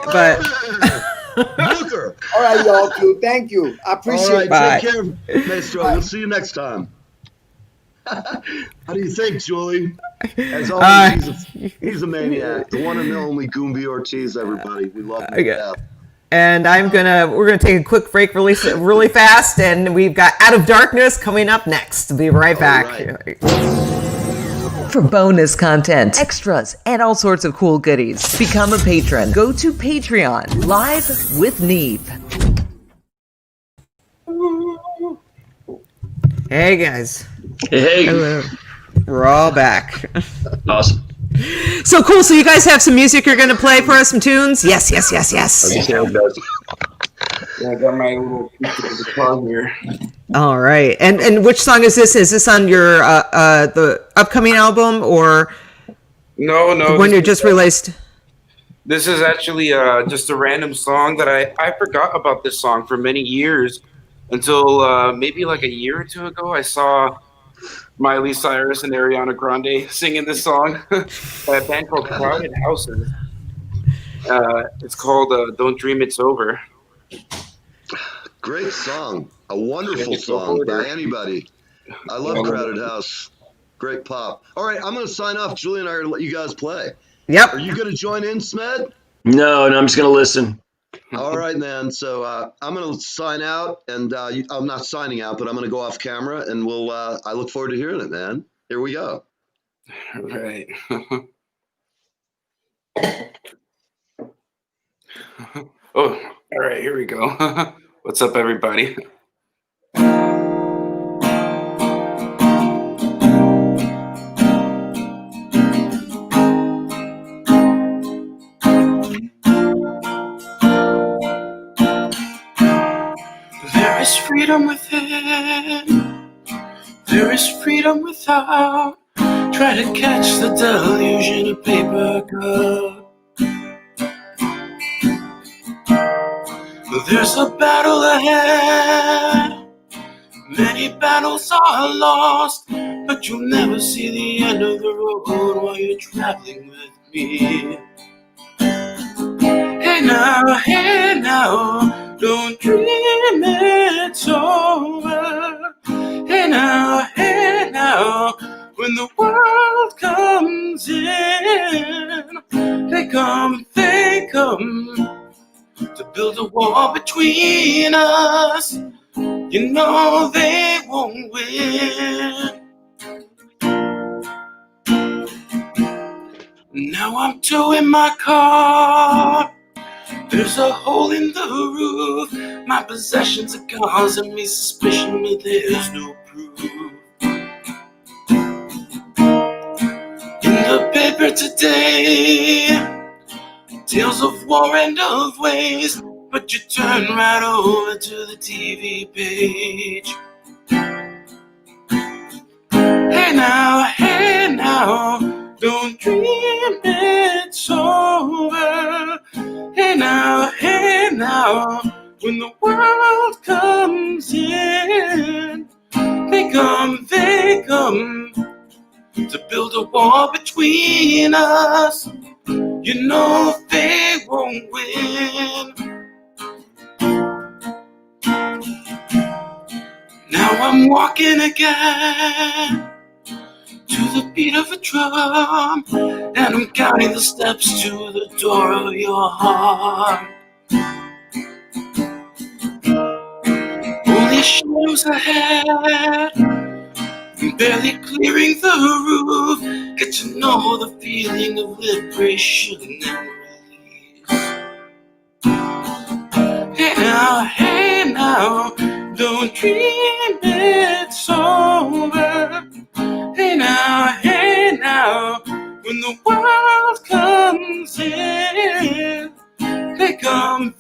But Booker. All right, y'all, too. Thank you. I appreciate All right, it. Bye. take care, Maestro. We'll see you next time. How do you think, Julie? As always, he's a maniac. The one and only Goombi Ortiz, everybody. We love him to death. And we're gonna take a quick break really fast, and we've got Out of Darkness coming up next. We'll be right back. Right. For bonus content, extras, and all sorts of cool goodies, become a patron. Go to Patreon. Live with Neve. Hey guys. Hey. Hello. We're all back. Awesome. So cool. So you guys have some music you're going to play for us, some tunes? Yes. Yeah, I got my little guitar here. All right. And which song is this? Is this on your the upcoming album or No, the one you just released? This is actually just a random song that I forgot about this song for many years until maybe like a year or two ago. I saw Miley Cyrus and Ariana Grande singing this song by a band called Crowded Houses. It's called Don't Dream It's Over. Great song. A wonderful song by anybody. I love Crowded House. Great pop. All right, I'm going to sign off. Julie and I are going to let you guys play. Yep. Are you going to join in, Smed? No, I'm just going to listen. All right, man. So I'm going to sign out, and I'm not signing out, but I'm going to go off camera, and we'll. I look forward to hearing it, man. Here we go. All right. Oh, all right. Here we go. What's up, everybody? There is freedom within. There is freedom without. Try to catch the deluge in a paper cup. There's a battle ahead. Many battles are lost, but you'll never see the end of the road while you're traveling with me. Hey now, don't dream it's over. Hey now, when the world comes in, they come to build a wall between us. You know they won't win. Now I'm towing my car. There's a hole in the roof. My possessions are causing me suspicion, but there's no proof. In the paper today, tales of war and of waste, but you turn right over to the TV page. Hey now, don't dream it's over. Hey now, when the world comes in, they come to build a wall between us. You know they won't win. Now I'm walking again to the beat of a drum, and I'm counting the steps to the door of your heart. Only shadows ahead, barely clearing the roof. Get to know the feeling of liberation and release. Hey now, don't dream it's over. Hey now, when the world comes in, they come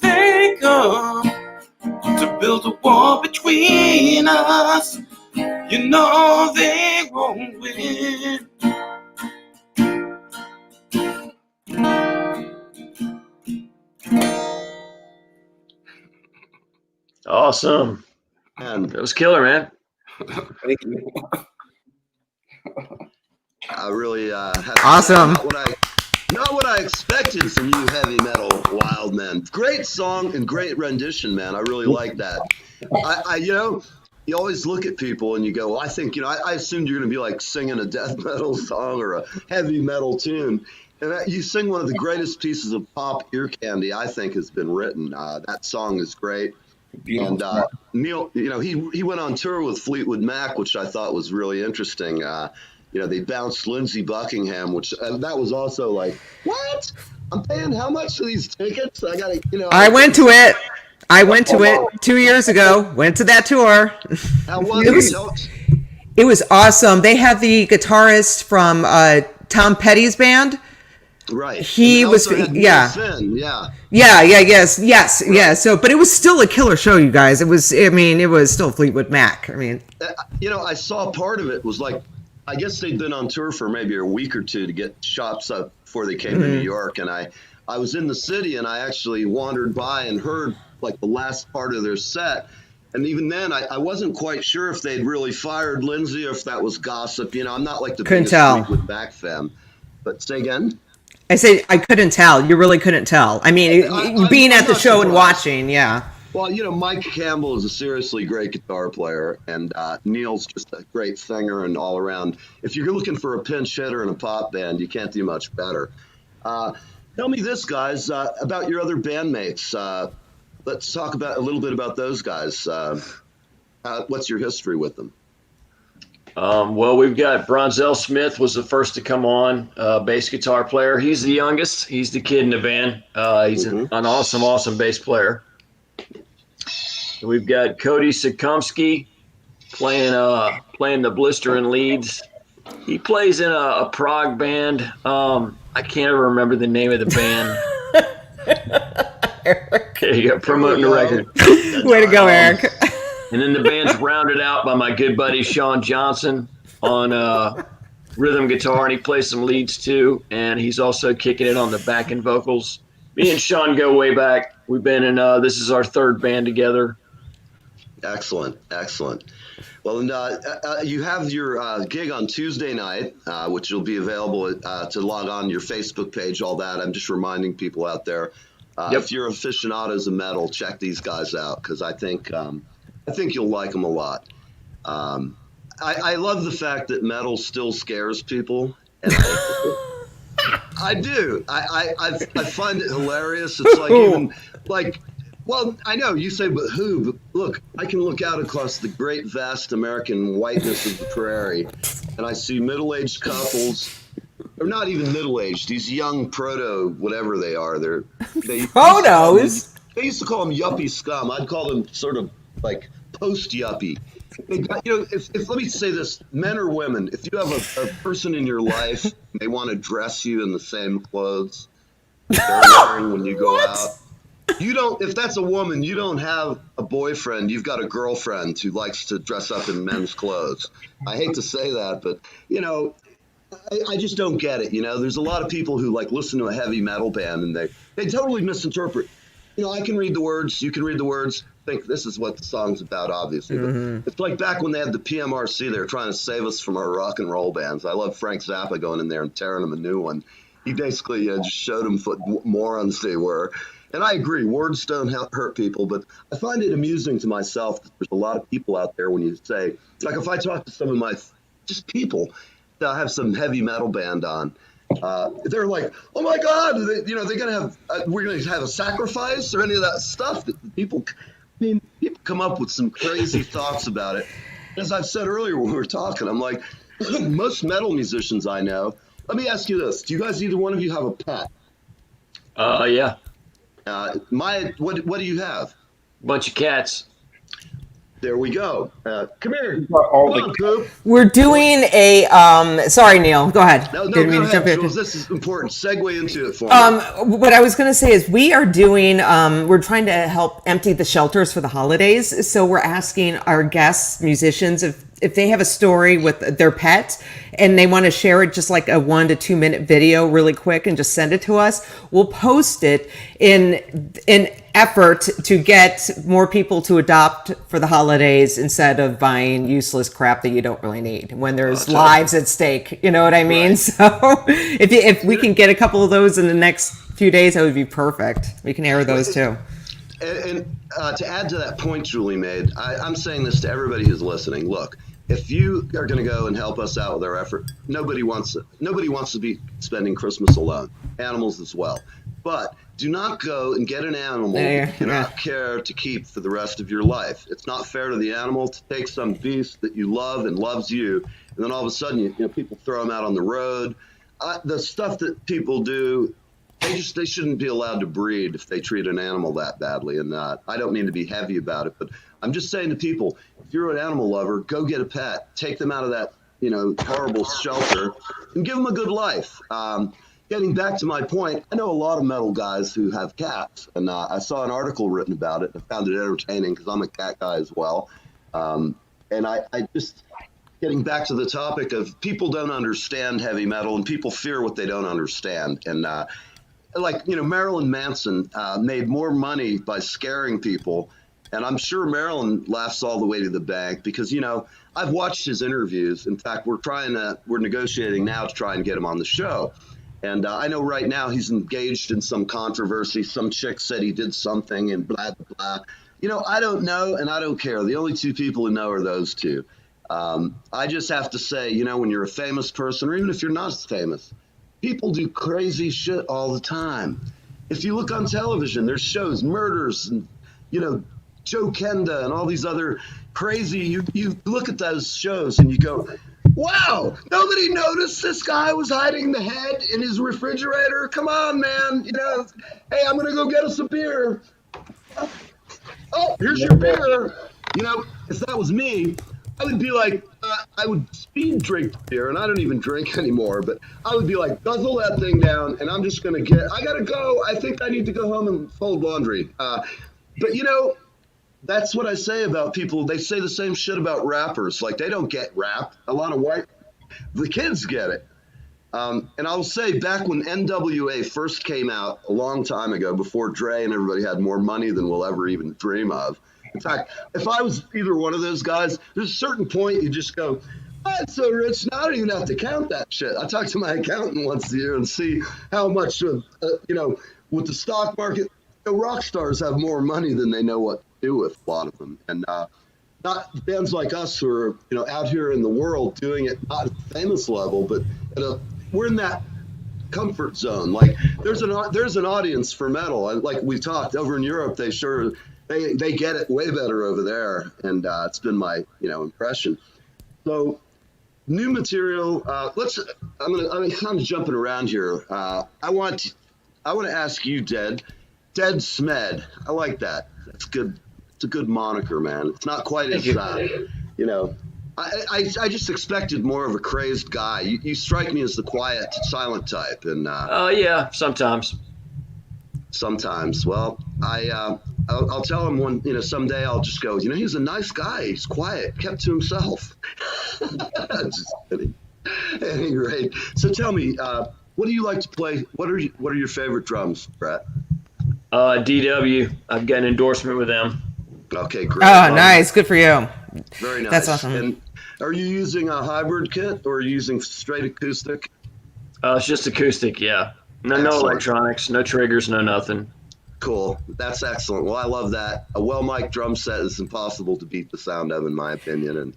to build a wall between us. You know they won't win. Awesome. And That was killer, man. Thank you. I really had Awesome. what Not what I expected from you, heavy metal wild men. Great song and great rendition, man. I really like that. You always look at people and you go, well, I think, I assumed you're going to be like singing a death metal song or a heavy metal tune. And you sing one of the greatest pieces of pop ear candy I think has been written. That song is great. And Neil, he went on tour with Fleetwood Mac, which I thought was really interesting. They bounced Lindsey Buckingham, which that was also like, what? I'm paying how much for these tickets? I gotta, I went to it. I went to it 2 years ago. Went to that tour. How was it? It was awesome. They had the guitarist from Tom Petty's band. Right. He was, yeah. Finn, yeah. Yeah. So, but it was still a killer show, you guys. It was still Fleetwood Mac. I saw part of it was like, I guess they'd been on tour for maybe a week or two to get shops up before they came to New York. And I was in the city and I actually wandered by and heard like the last part of their set. And even then, I wasn't quite sure if they'd really fired Lindsey or if that was gossip. I'm not like the biggest Fleetwood Mac fan. But say again? I say I couldn't tell. You really couldn't tell. Being at the show and watching, yeah. Well, Mike Campbell is a seriously great guitar player, and Neil's just a great singer and all around. If you're looking for a pinch hitter in a pop band, you can't do much better. Tell me this, guys, about your other bandmates. Let's talk a little bit about those guys. What's your history with them? Well, we've got Bronzell Smith was the first to come on, bass guitar player. He's the youngest. He's the kid in the band. He's an awesome bass player. We've got Cody Sikomsky playing the blister and leads. He plays in a prog band. I can't ever remember the name of the band. There you go, promoting the record. Way to go, Eric. And then the band's rounded out by my good buddy Sean Johnson on rhythm guitar, and he plays some leads too. And he's also kicking it on the backing vocals. Me and Sean go way back. We've been in this is our third band together. Excellent. Well, and you have your gig on Tuesday night, which will be available to log on your Facebook page. All that. I'm just reminding people out there. If you're aficionados of metal, check these guys out because I think you'll like them a lot. I love the fact that metal still scares people. And I do. I find it hilarious. It's like even like, well, I know you say, but who? But look, I can look out across the great, vast American whiteness of the prairie, and I see middle-aged couples. They're not even middle-aged. These young proto, whatever they are. They Protos. They used to call them yuppie scum. I'd call them sort of like post-yuppie. If let me say this, men or women, if you have a person in your life, they want to dress you in the same clothes they're wearing when you go out. You don't. If that's a woman, you don't have a boyfriend. You've got a girlfriend who likes to dress up in men's clothes. I hate to say that, but I just don't get it. There's a lot of people who like listen to a heavy metal band and they totally misinterpret. I can read the words. You can read the words. Think this is what the song's about, obviously. But it's like back when they had the PMRC. They were trying to save us from our rock and roll bands. I love Frank Zappa going in there and tearing them a new one. He basically just showed them what morons they were. And I agree, words don't hurt people, but I find it amusing to myself that there's a lot of people out there when you say, like if I talk to some of my just people that have some heavy metal band on, they're like, oh my God, they're going to have, we're going to have a sacrifice or any of that stuff that people come up with some crazy thoughts about it. As I've said earlier when we were talking, I'm like, most metal musicians I know, let me ask you this. Do you guys, either one of you have a pet? Yeah. What do you have? Bunch of cats. There we go. Come here. Come on, Coop. We're doing a sorry, Neil. Go ahead. No, go ahead, Jules. This is important. Segue into it for me. What I was going to say is we are doing, we're trying to help empty the shelters for the holidays. So we're asking our guests, musicians, if they have a story with their pet and they want to share it, just like a 1 to 2 minute video really quick and just send it to us, we'll post it in effort to get more people to adopt for the holidays instead of buying useless crap that you don't really need when there's lives at stake. You know what I mean? Right. So if we can get a couple of those in the next few days, that would be perfect. We can air those too. And to add to that point Julie made, I'm saying this to everybody who's listening. Look, if you are going to go and help us out with our effort, nobody wants to be spending Christmas alone. Animals as well. But do not go and get an animal you do not care to keep for the rest of your life. It's not fair to the animal to take some beast that you love and loves you, and then all of a sudden, you know, people throw them out on the road. The stuff that people do, they shouldn't be allowed to breed if they treat an animal that badly. And I don't mean to be heavy about it, but I'm just saying to people, if you're an animal lover, go get a pet, take them out of that, you know, horrible shelter, and give them a good life. Getting back to my point, I know a lot of metal guys who have cats, and I saw an article written about it. I found it entertaining because I'm a cat guy as well. And I just, getting back to the topic of people don't understand heavy metal and people fear what they don't understand. And like, you know, Marilyn Manson made more money by scaring people. And I'm sure Marilyn laughs all the way to the bank because, you know, I've watched his interviews. In fact, we're negotiating now to try and get him on the show. And I know right now he's engaged in some controversy. Some chick said he did something and blah, blah, blah. You know, I don't know and I don't care. The only two people who know are those two. I just have to say, you know, when you're a famous person, or even if you're not famous, people do crazy shit all the time. If you look on television, there's shows, murders, and, you know, Joe Kenda and all these other crazy, you look at those shows and you go, wow, nobody noticed this guy was hiding the head in his refrigerator. Come on, man. You know, hey, I'm going to go get us a beer. Oh, here's your beer. You know, if that was me, I would be like, I would speed drink beer, and I don't even drink anymore, but I would be like, guzzle that thing down, and I'm just going to I got to go. I think I need to go home and fold laundry. But, you know, that's what I say about people. They say the same shit about rappers. Like, they don't get rap. A lot of the kids get it. And I'll say back when NWA first came out a long time ago, before Dre and everybody had more money than we'll ever even dream of. In fact, if I was either one of those guys, there's a certain point you just go, I'm so rich now I don't even have to count that shit. I talk to my accountant once a year and see how much, you know, with the stock market, you know, rock stars have more money than they know what to do with, a lot of them. And not bands like us who are, you know, out here in the world doing it, not at the famous level, but we're in that comfort zone. Like there's an audience for metal. And like we talked over in Europe, they get it way better over there. And it's been my, you know, impression. So new material, I'm kind of jumping around here. I want to ask you, Dead Smed. I like that. That's good. It's a good moniker, man. It's not quite as, you know, I just expected more of a crazed guy. You strike me as the quiet, silent type. And yeah, sometimes. Sometimes. Well, I'll tell him you know, someday I'll just go, you know, he's a nice guy. He's quiet, kept to himself. Just kidding. At any rate, so tell me, what do you like to play? What are your favorite drums, Brett? DW. I've got an endorsement with them. Okay, great. Oh, nice. Good for you. Very nice. That's awesome. And are you using a hybrid kit or are you using straight acoustic? It's just acoustic, yeah. No electronics, no triggers, no nothing. Cool. That's excellent. Well, I love that. A well-mic'd drum set is impossible to beat the sound of, in my opinion. And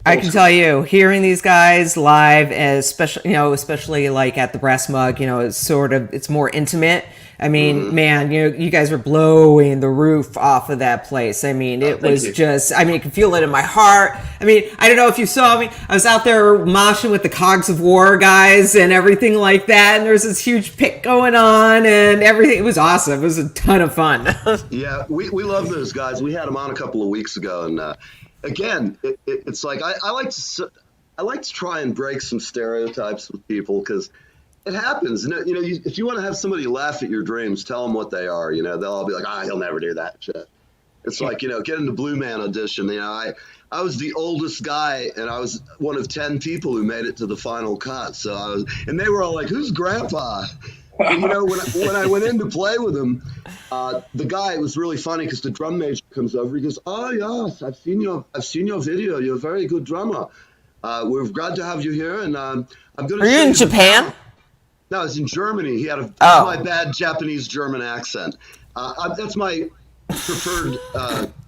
I can tell you, hearing these guys live, especially like at the Brass Mug, you know, it's more intimate. I mean, man, you know, you guys were blowing the roof off of that place. I mean, it was just, I mean, you can feel it in my heart. I mean, I don't know if you saw me. I was out there moshing with the Cogs of War guys and everything like that. And there's this huge pit going on and everything. It was awesome. It was a ton of fun. Yeah, we love those guys. We had them on a couple of weeks ago. And again, it's like I like to try and break some stereotypes with people because it happens. You know, if you want to have somebody laugh at your dreams, tell them what they are. You know, they'll all be like, he'll never do that shit. It's like, you know, get in the Blue Man audition. You know, I was the oldest guy, and I was one of 10 people who made it to the final cut. So and they were all like, "Who's Grandpa?" And, when I went in to play with him, the guy, it was really funny because the drum major comes over. He goes, "Oh yes, I've seen your video. You're a very good drummer. We're glad to have you here." And I'm going to. Are you in Japan? No, it's in Germany. He had my bad Japanese German accent. That's my preferred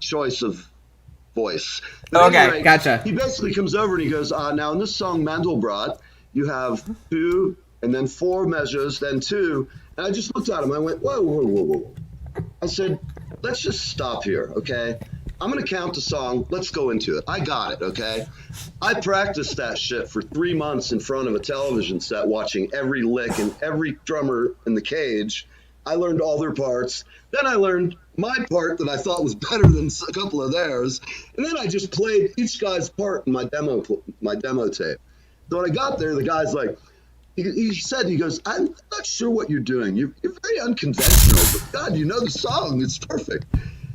choice of voice. But okay, anyway, gotcha. He basically comes over and he goes, "Now in this song Mandelbrot, you have 2 and then 4 measures, then 2." And I just looked at him. I went, whoa. I said, "Let's just stop here, okay? I'm going to count the song. Let's go into it. I got it, okay?" I practiced that shit for 3 months in front of a television set, watching every lick and every drummer in the cage. I learned all their parts. Then I learned my part that I thought was better than a couple of theirs. And then I just played each guy's part in my demo tape. So when I got there, the guy's like, he said, he goes, "I'm not sure what you're doing. You're very unconventional, but God, you know the song. It's perfect."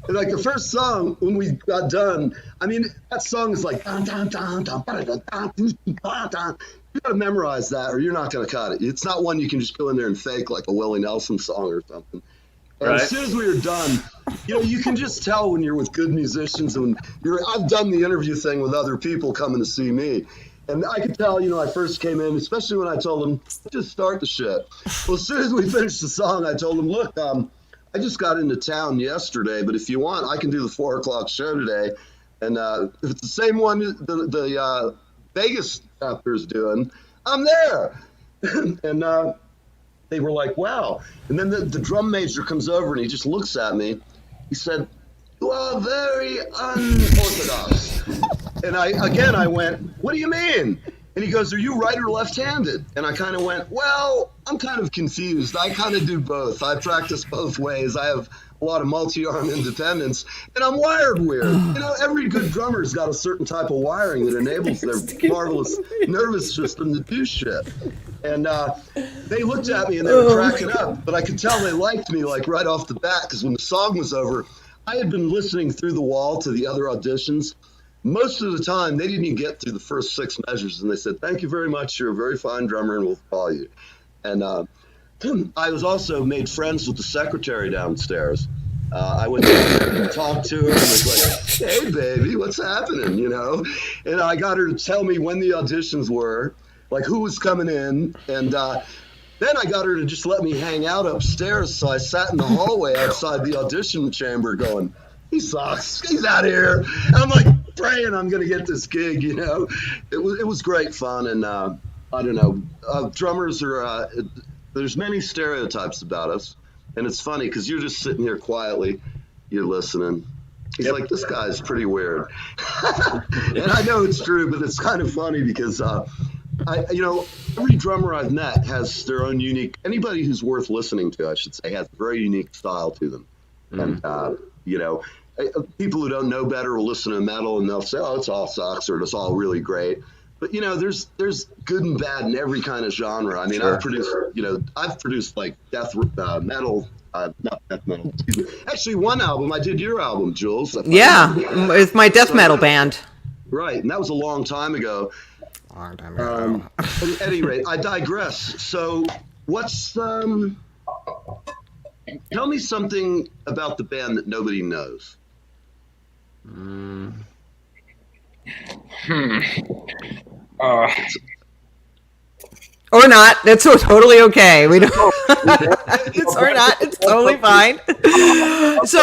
And like the first song, when we got done, I mean, that song is like, dun, dun, dun, dun, dun, dun, dun, dun, dun. You got to memorize that or you're not going to cut it. It's not one you can just go in there and fake like a Willie Nelson song or something. And Right. As soon as we were done, you can just tell when you're with good musicians. And I've done the interview thing with other people coming to see me. And I could tell, I first came in, especially when I told them, just start the shit. Well, as soon as we finished the song, I told them, "Look, I just got into town yesterday, but if you want, I can do the 4:00 show today. And if it's the same one the Vegas chapter is doing, I'm there." And they were like, "Wow." And then the drum major comes over and he just looks at me. He said, "You are very unorthodox." And I went, "What do you mean?" And he goes, "Are you right or left-handed?" And I kind of went, "Well, I'm kind of confused. I kind of do both. I practice both ways. I have a lot of multi-arm independence, and I'm wired weird. Every good drummer's got a certain type of wiring that enables their marvelous nervous system to do shit." And they looked at me and they were cracking up, but I could tell they liked me like right off the bat because when the song was over, I had been listening through the wall to the other auditions. Most of the time, they didn't even get through the first 6 measures, and they said, "Thank you very much. You're a very fine drummer, and we'll call you." And I was also made friends with the secretary downstairs. I went to talk to her and was like, "Hey, baby, what's happening?" And I got her to tell me when the auditions were, like who was coming in, and then I got her to just let me hang out upstairs. So I sat in the hallway outside the audition chamber going, "He sucks. He's out here." And I'm like praying I'm going to get this gig, It was great fun. And I don't know, drummers are, there's many stereotypes about us. And it's funny because you're just sitting here quietly, you're listening. He's like, "This guy's pretty weird." And I know it's true, but it's kind of funny because, every drummer I've met has their own unique, anybody who's worth listening to, I should say, has a very unique style to them. And, people who don't know better will listen to metal and they'll say, "Oh, it's all sucks," or "It's all really great." But there's good and bad in every kind of genre. I mean, sure. I've produced like death metal, not death metal. Actually, one album I did your album, Jules. Yeah, it's my death metal band. Right, and that was a long time ago. But at any rate, I digress. So, what's tell me something about the band that nobody knows. Or not. That's totally okay. We don't. It's or not. It's totally fine. So,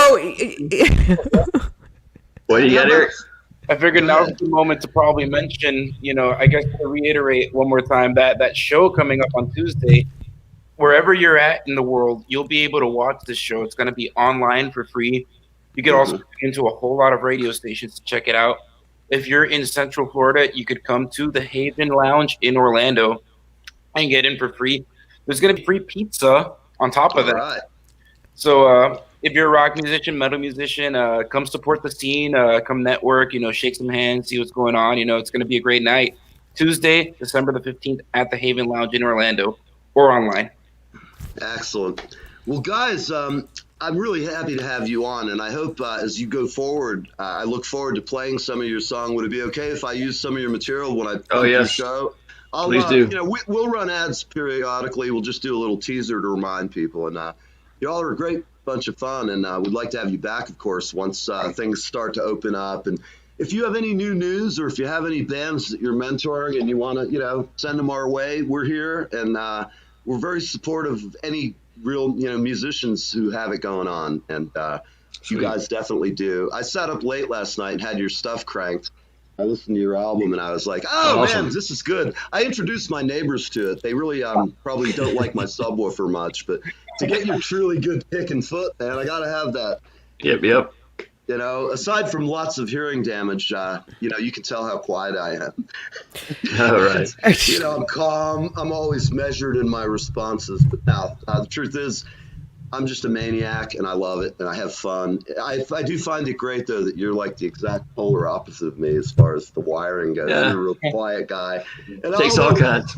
what do you got, Eric? I figured now's the moment to probably mention, I guess to reiterate one more time that show coming up on Tuesday. Wherever you're at in the world, you'll be able to watch this show. It's going to be online for free. You could also get into a whole lot of radio stations to check it out. If you're in Central Florida, you could come to the Haven Lounge in Orlando and get in for free. There's going to be free pizza on top of that. Right. So if you're a rock musician, metal musician, come support the scene, come network, shake some hands, see what's going on. It's going to be a great night. Tuesday, December the 15th at the Haven Lounge in Orlando or online. Excellent. Well, guys, I'm really happy to have you on, and I hope as you go forward, I look forward to playing some of your song. Would it be okay if I use some of your material when I play your show? Please do. We'll run ads periodically. We'll just do a little teaser to remind people. And you all are a great bunch of fun. And we'd like to have you back, of course, once things start to open up. And if you have any new news or if you have any bands that you're mentoring and you want to, send them our way, we're here. And we're very supportive of any real, musicians who have it going on. And you guys definitely do. I sat up late last night and had your stuff cranked. I listened to your album and I was like, awesome. Man, this is good. I introduced my neighbors to it. They really probably don't like my subwoofer much, but to get your truly good pick and foot, man, I got to have that. Yep. Aside from lots of hearing damage, you can tell how quiet I am. All right. I'm calm. I'm always measured in my responses. But now, the truth is, I'm just a maniac, and I love it, and I have fun. I do find it great, though, that you're like the exact polar opposite of me as far as the wiring goes. Yeah. You're a real quiet guy. And Takes all kinds.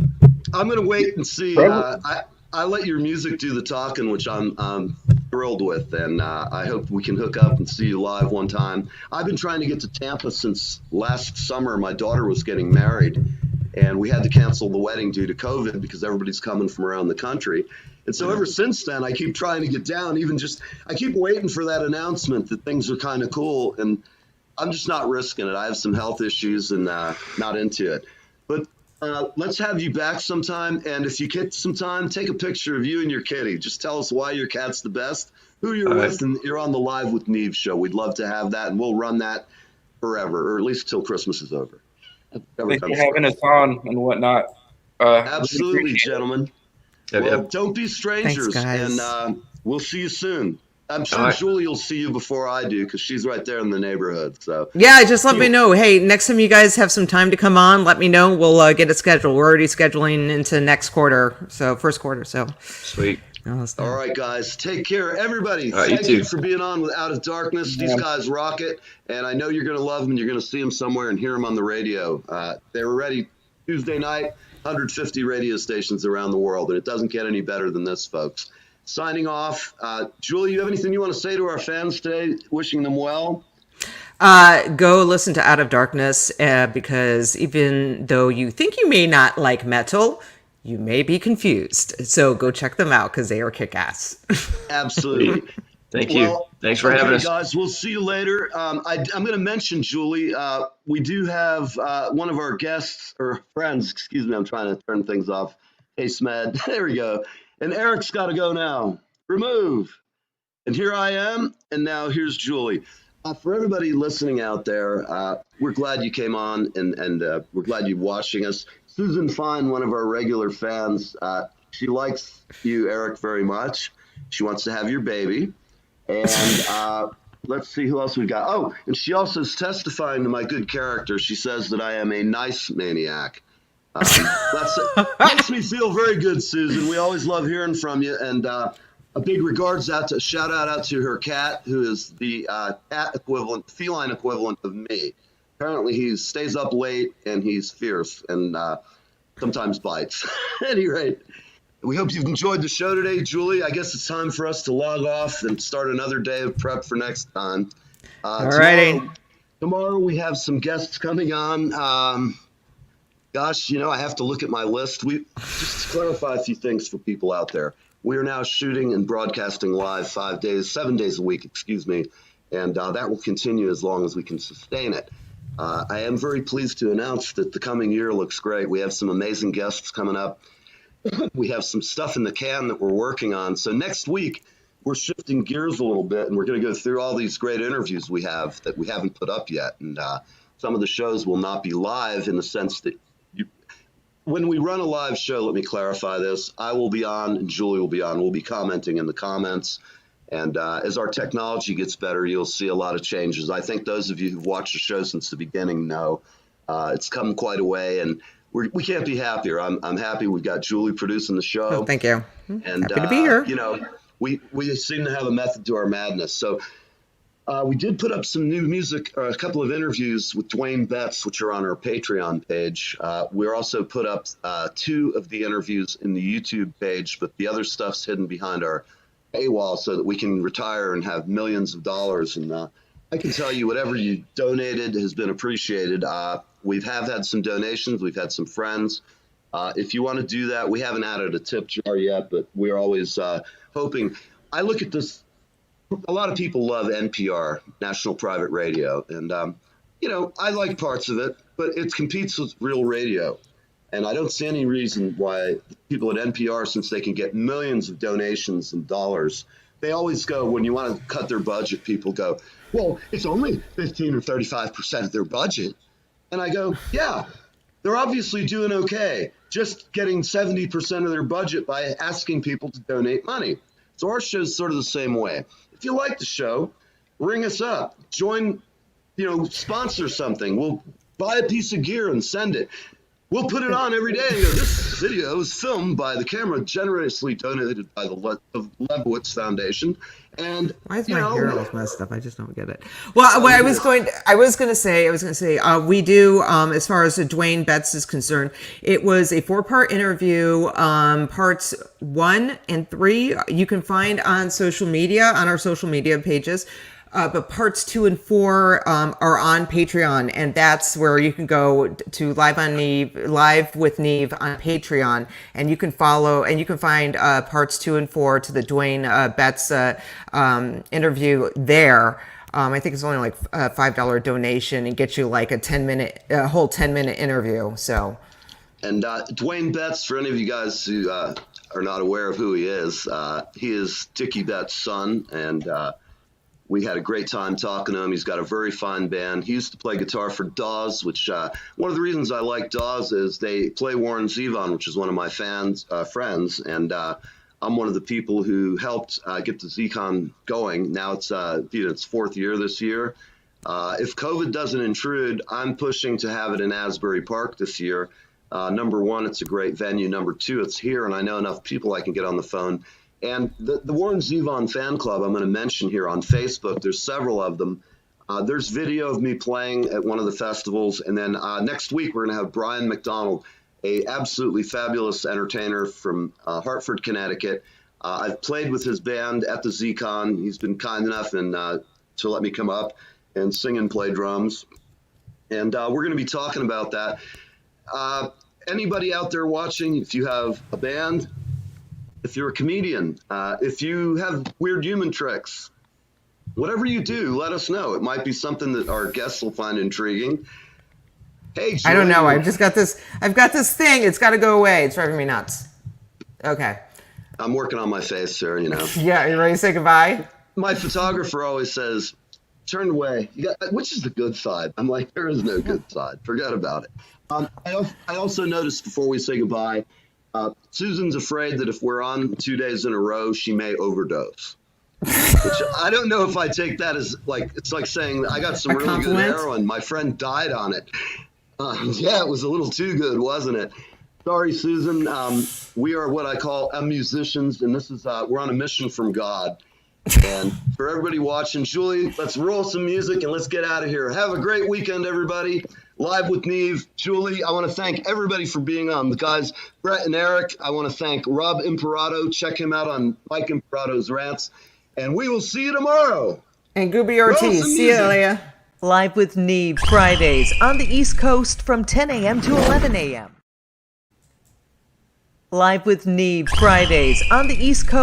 I'm going to wait and see. I let your music do the talking, which I'm thrilled with, and I hope we can hook up and see you live one time. I've been trying to get to Tampa since last summer. My daughter was getting married, and we had to cancel the wedding due to COVID because everybody's coming from around the country. And so ever since then, I keep trying to get down, I keep waiting for that announcement that things are kind of cool, and I'm just not risking it. I have some health issues and not into it. But let's have you back sometime, and if you get some time, take a picture of you and your kitty. Just tell us why your cat's the best, who you're All with, right. and you're on the Live with Neve show. We'd love to have that, and we'll run that forever, or at least till Christmas is over. Thanks for having us on and whatnot. Absolutely, gentlemen. Yep. Well, don't be strangers, Thanks, guys. and we'll see you soon. I'm sure All right. Julie will see you before I do because she's right there in the neighborhood. So Yeah, just let me know. Hey, next time you guys have some time to come on, let me know. We'll get it scheduled. We're already scheduling into next quarter, so first quarter. So Sweet. all right, guys, take care, everybody. All right, you Thank too. you for being on with Out of Darkness. These guys rock it, and I know you're going to love them. And you're going to see them somewhere and hear them on the radio. They were ready Tuesday night. 150 radio stations around the world, and it doesn't get any better than this, folks. Signing off. Julie, you have anything you want to say to our fans today? Wishing them well? go listen to Out of Darkness because even though you think you may not like metal, you may be confused. So go check them out because they are kick-ass. Absolutely. Thank you. Thanks for having us. Guys, we'll see you later. I'm going to mention, Julie, we do have one of our guests or friends, excuse me, I'm trying to turn things off. Hey, Smed, there we go. And Eric's got to go now. Remove. And here I am. And now here's Julie. For everybody listening out there, we're glad you came on and we're glad you're watching us. Susan Fine, one of our regular fans, she likes you, Eric, very much. She wants to have your baby. And let's see who else we've got. Oh, and she also is testifying to my good character. She says that I am a nice maniac. That makes me feel very good, Susan. We always love hearing from you. And a big shout out to her cat, who is the feline equivalent of me. Apparently, he stays up late and he's fierce and sometimes bites. At any rate, we hope you've enjoyed the show today, Julie. I guess it's time for us to log off and start another day of prep for next time. All righty. Tomorrow we have some guests coming on. Gosh, I have to look at my list. Just to clarify a few things for people out there. We are now shooting and broadcasting live 7 days a week, and that will continue as long as we can sustain it. I am very pleased to announce that the coming year looks great. We have some amazing guests coming up. We have some stuff in the can that we're working on. So next week, we're shifting gears a little bit, and we're going to go through all these great interviews we have that we haven't put up yet. And some of the shows will not be live in the sense that when we run a live show, let me clarify this, I will be on and Julie will be on. We'll be commenting in the comments. And as our technology gets better, you'll see a lot of changes. I think those of you who've watched the show since the beginning know it's come quite a way, and we can't be happier. I'm happy we've got Julie producing the show. Oh, thank you. And Happy to be here. We seem to have a method to our madness. So we did put up some new music, a couple of interviews with Dwayne Betts, which are on our Patreon page. We also put up 2 of the interviews in the YouTube page, but the other stuff's hidden behind our paywall so that we can retire and have millions of dollars. And I can tell you whatever you donated has been appreciated. We've had some donations. We've had some friends If you want to do that, we haven't added a tip jar yet, but we're always hoping. I look at this. A lot of people love NPR, National Private Radio, and I like parts of it, but it competes with real radio. And I don't see any reason why people at NPR, since they can get millions of donations and dollars, they always go, when you want to cut their budget, people go, well, it's only 15 or 35% of their budget. And I go, yeah, they're obviously doing okay, just getting 70% of their budget by asking people to donate money. So our show's sort of the same way. If you like the show, ring us up, join, sponsor something. We'll buy a piece of gear and send it. We'll put it on every day and go, this video is filmed by the camera generously donated by the Lebowitz Foundation. And why is my hair all messed up? I just don't get it. Well, what I was going to say, we do, as far as Dwayne Betts is concerned, it was a 4-part interview. Parts 1 and 3 you can find on social media, on our social media pages. But parts 2 and 4 are on Patreon, and that's where you can go to Live with Neve on Patreon, and you can follow and you can find parts 2 and 4 to the Dwayne Betts interview there. I think it's only like a $5 donation and gets you like a whole 10-minute interview. So, and Dwayne Betts, for any of you guys who are not aware of who he is Dickie Betts' son, and we had a great time talking to him. He's got a very fine band. He used to play guitar for Dawes, which one of the reasons I like Dawes is they play Warren Zevon, which is one of my friends, and I'm one of the people who helped get the Z-Con going. Now it's its 4th year this year. If COVID doesn't intrude, I'm pushing to have it in Asbury Park this year. Number 1, it's a great venue. Number 2, it's here, and I know enough people I can get on the phone. And the Warren Zevon fan club I'm going to mention here on Facebook, there's several of them. There's video of me playing at one of the festivals. And then next week, we're going to have Brian McDonald, a absolutely fabulous entertainer from Hartford, Connecticut. I've played with his band at the Z-Con. He's been kind enough to let me come up and sing and play drums. And we're going to be talking about that. Anybody out there watching, if you have a band, if you're a comedian, if you have weird human tricks, whatever you do, let us know. It might be something that our guests will find intriguing. Hey, Julie. I don't know. I've got this thing. It's got to go away. It's driving me nuts. Okay. I'm working on my face, sir, Yeah, you ready to say goodbye? My photographer always says, turn away. Which is the good side? I'm like, there is no good side. Forget about it. I also noticed before we say goodbye, Susan's afraid that if we're on 2 days in a row, she may overdose. Which I don't know if I take that as it's like saying I got some really good heroin. My friend died on it. Yeah, it was a little too good, wasn't it? Sorry, Susan. We are what I call musicians, and this is we're on a mission from God. And for everybody watching, Julie, let's roll some music and let's get out of here. Have a great weekend, everybody. Live with Neve. Julie, I want to thank everybody for being on. The guys, Brent and Eric, I want to thank Rob Imperato. Check him out on Mike Imperato's Rants. And we will see you tomorrow. And Gooby Ortiz. See you, Leah. Live with Neve, Fridays on the East Coast from 10 a.m. to 11 a.m. Live with Neve, Fridays on the East Coast.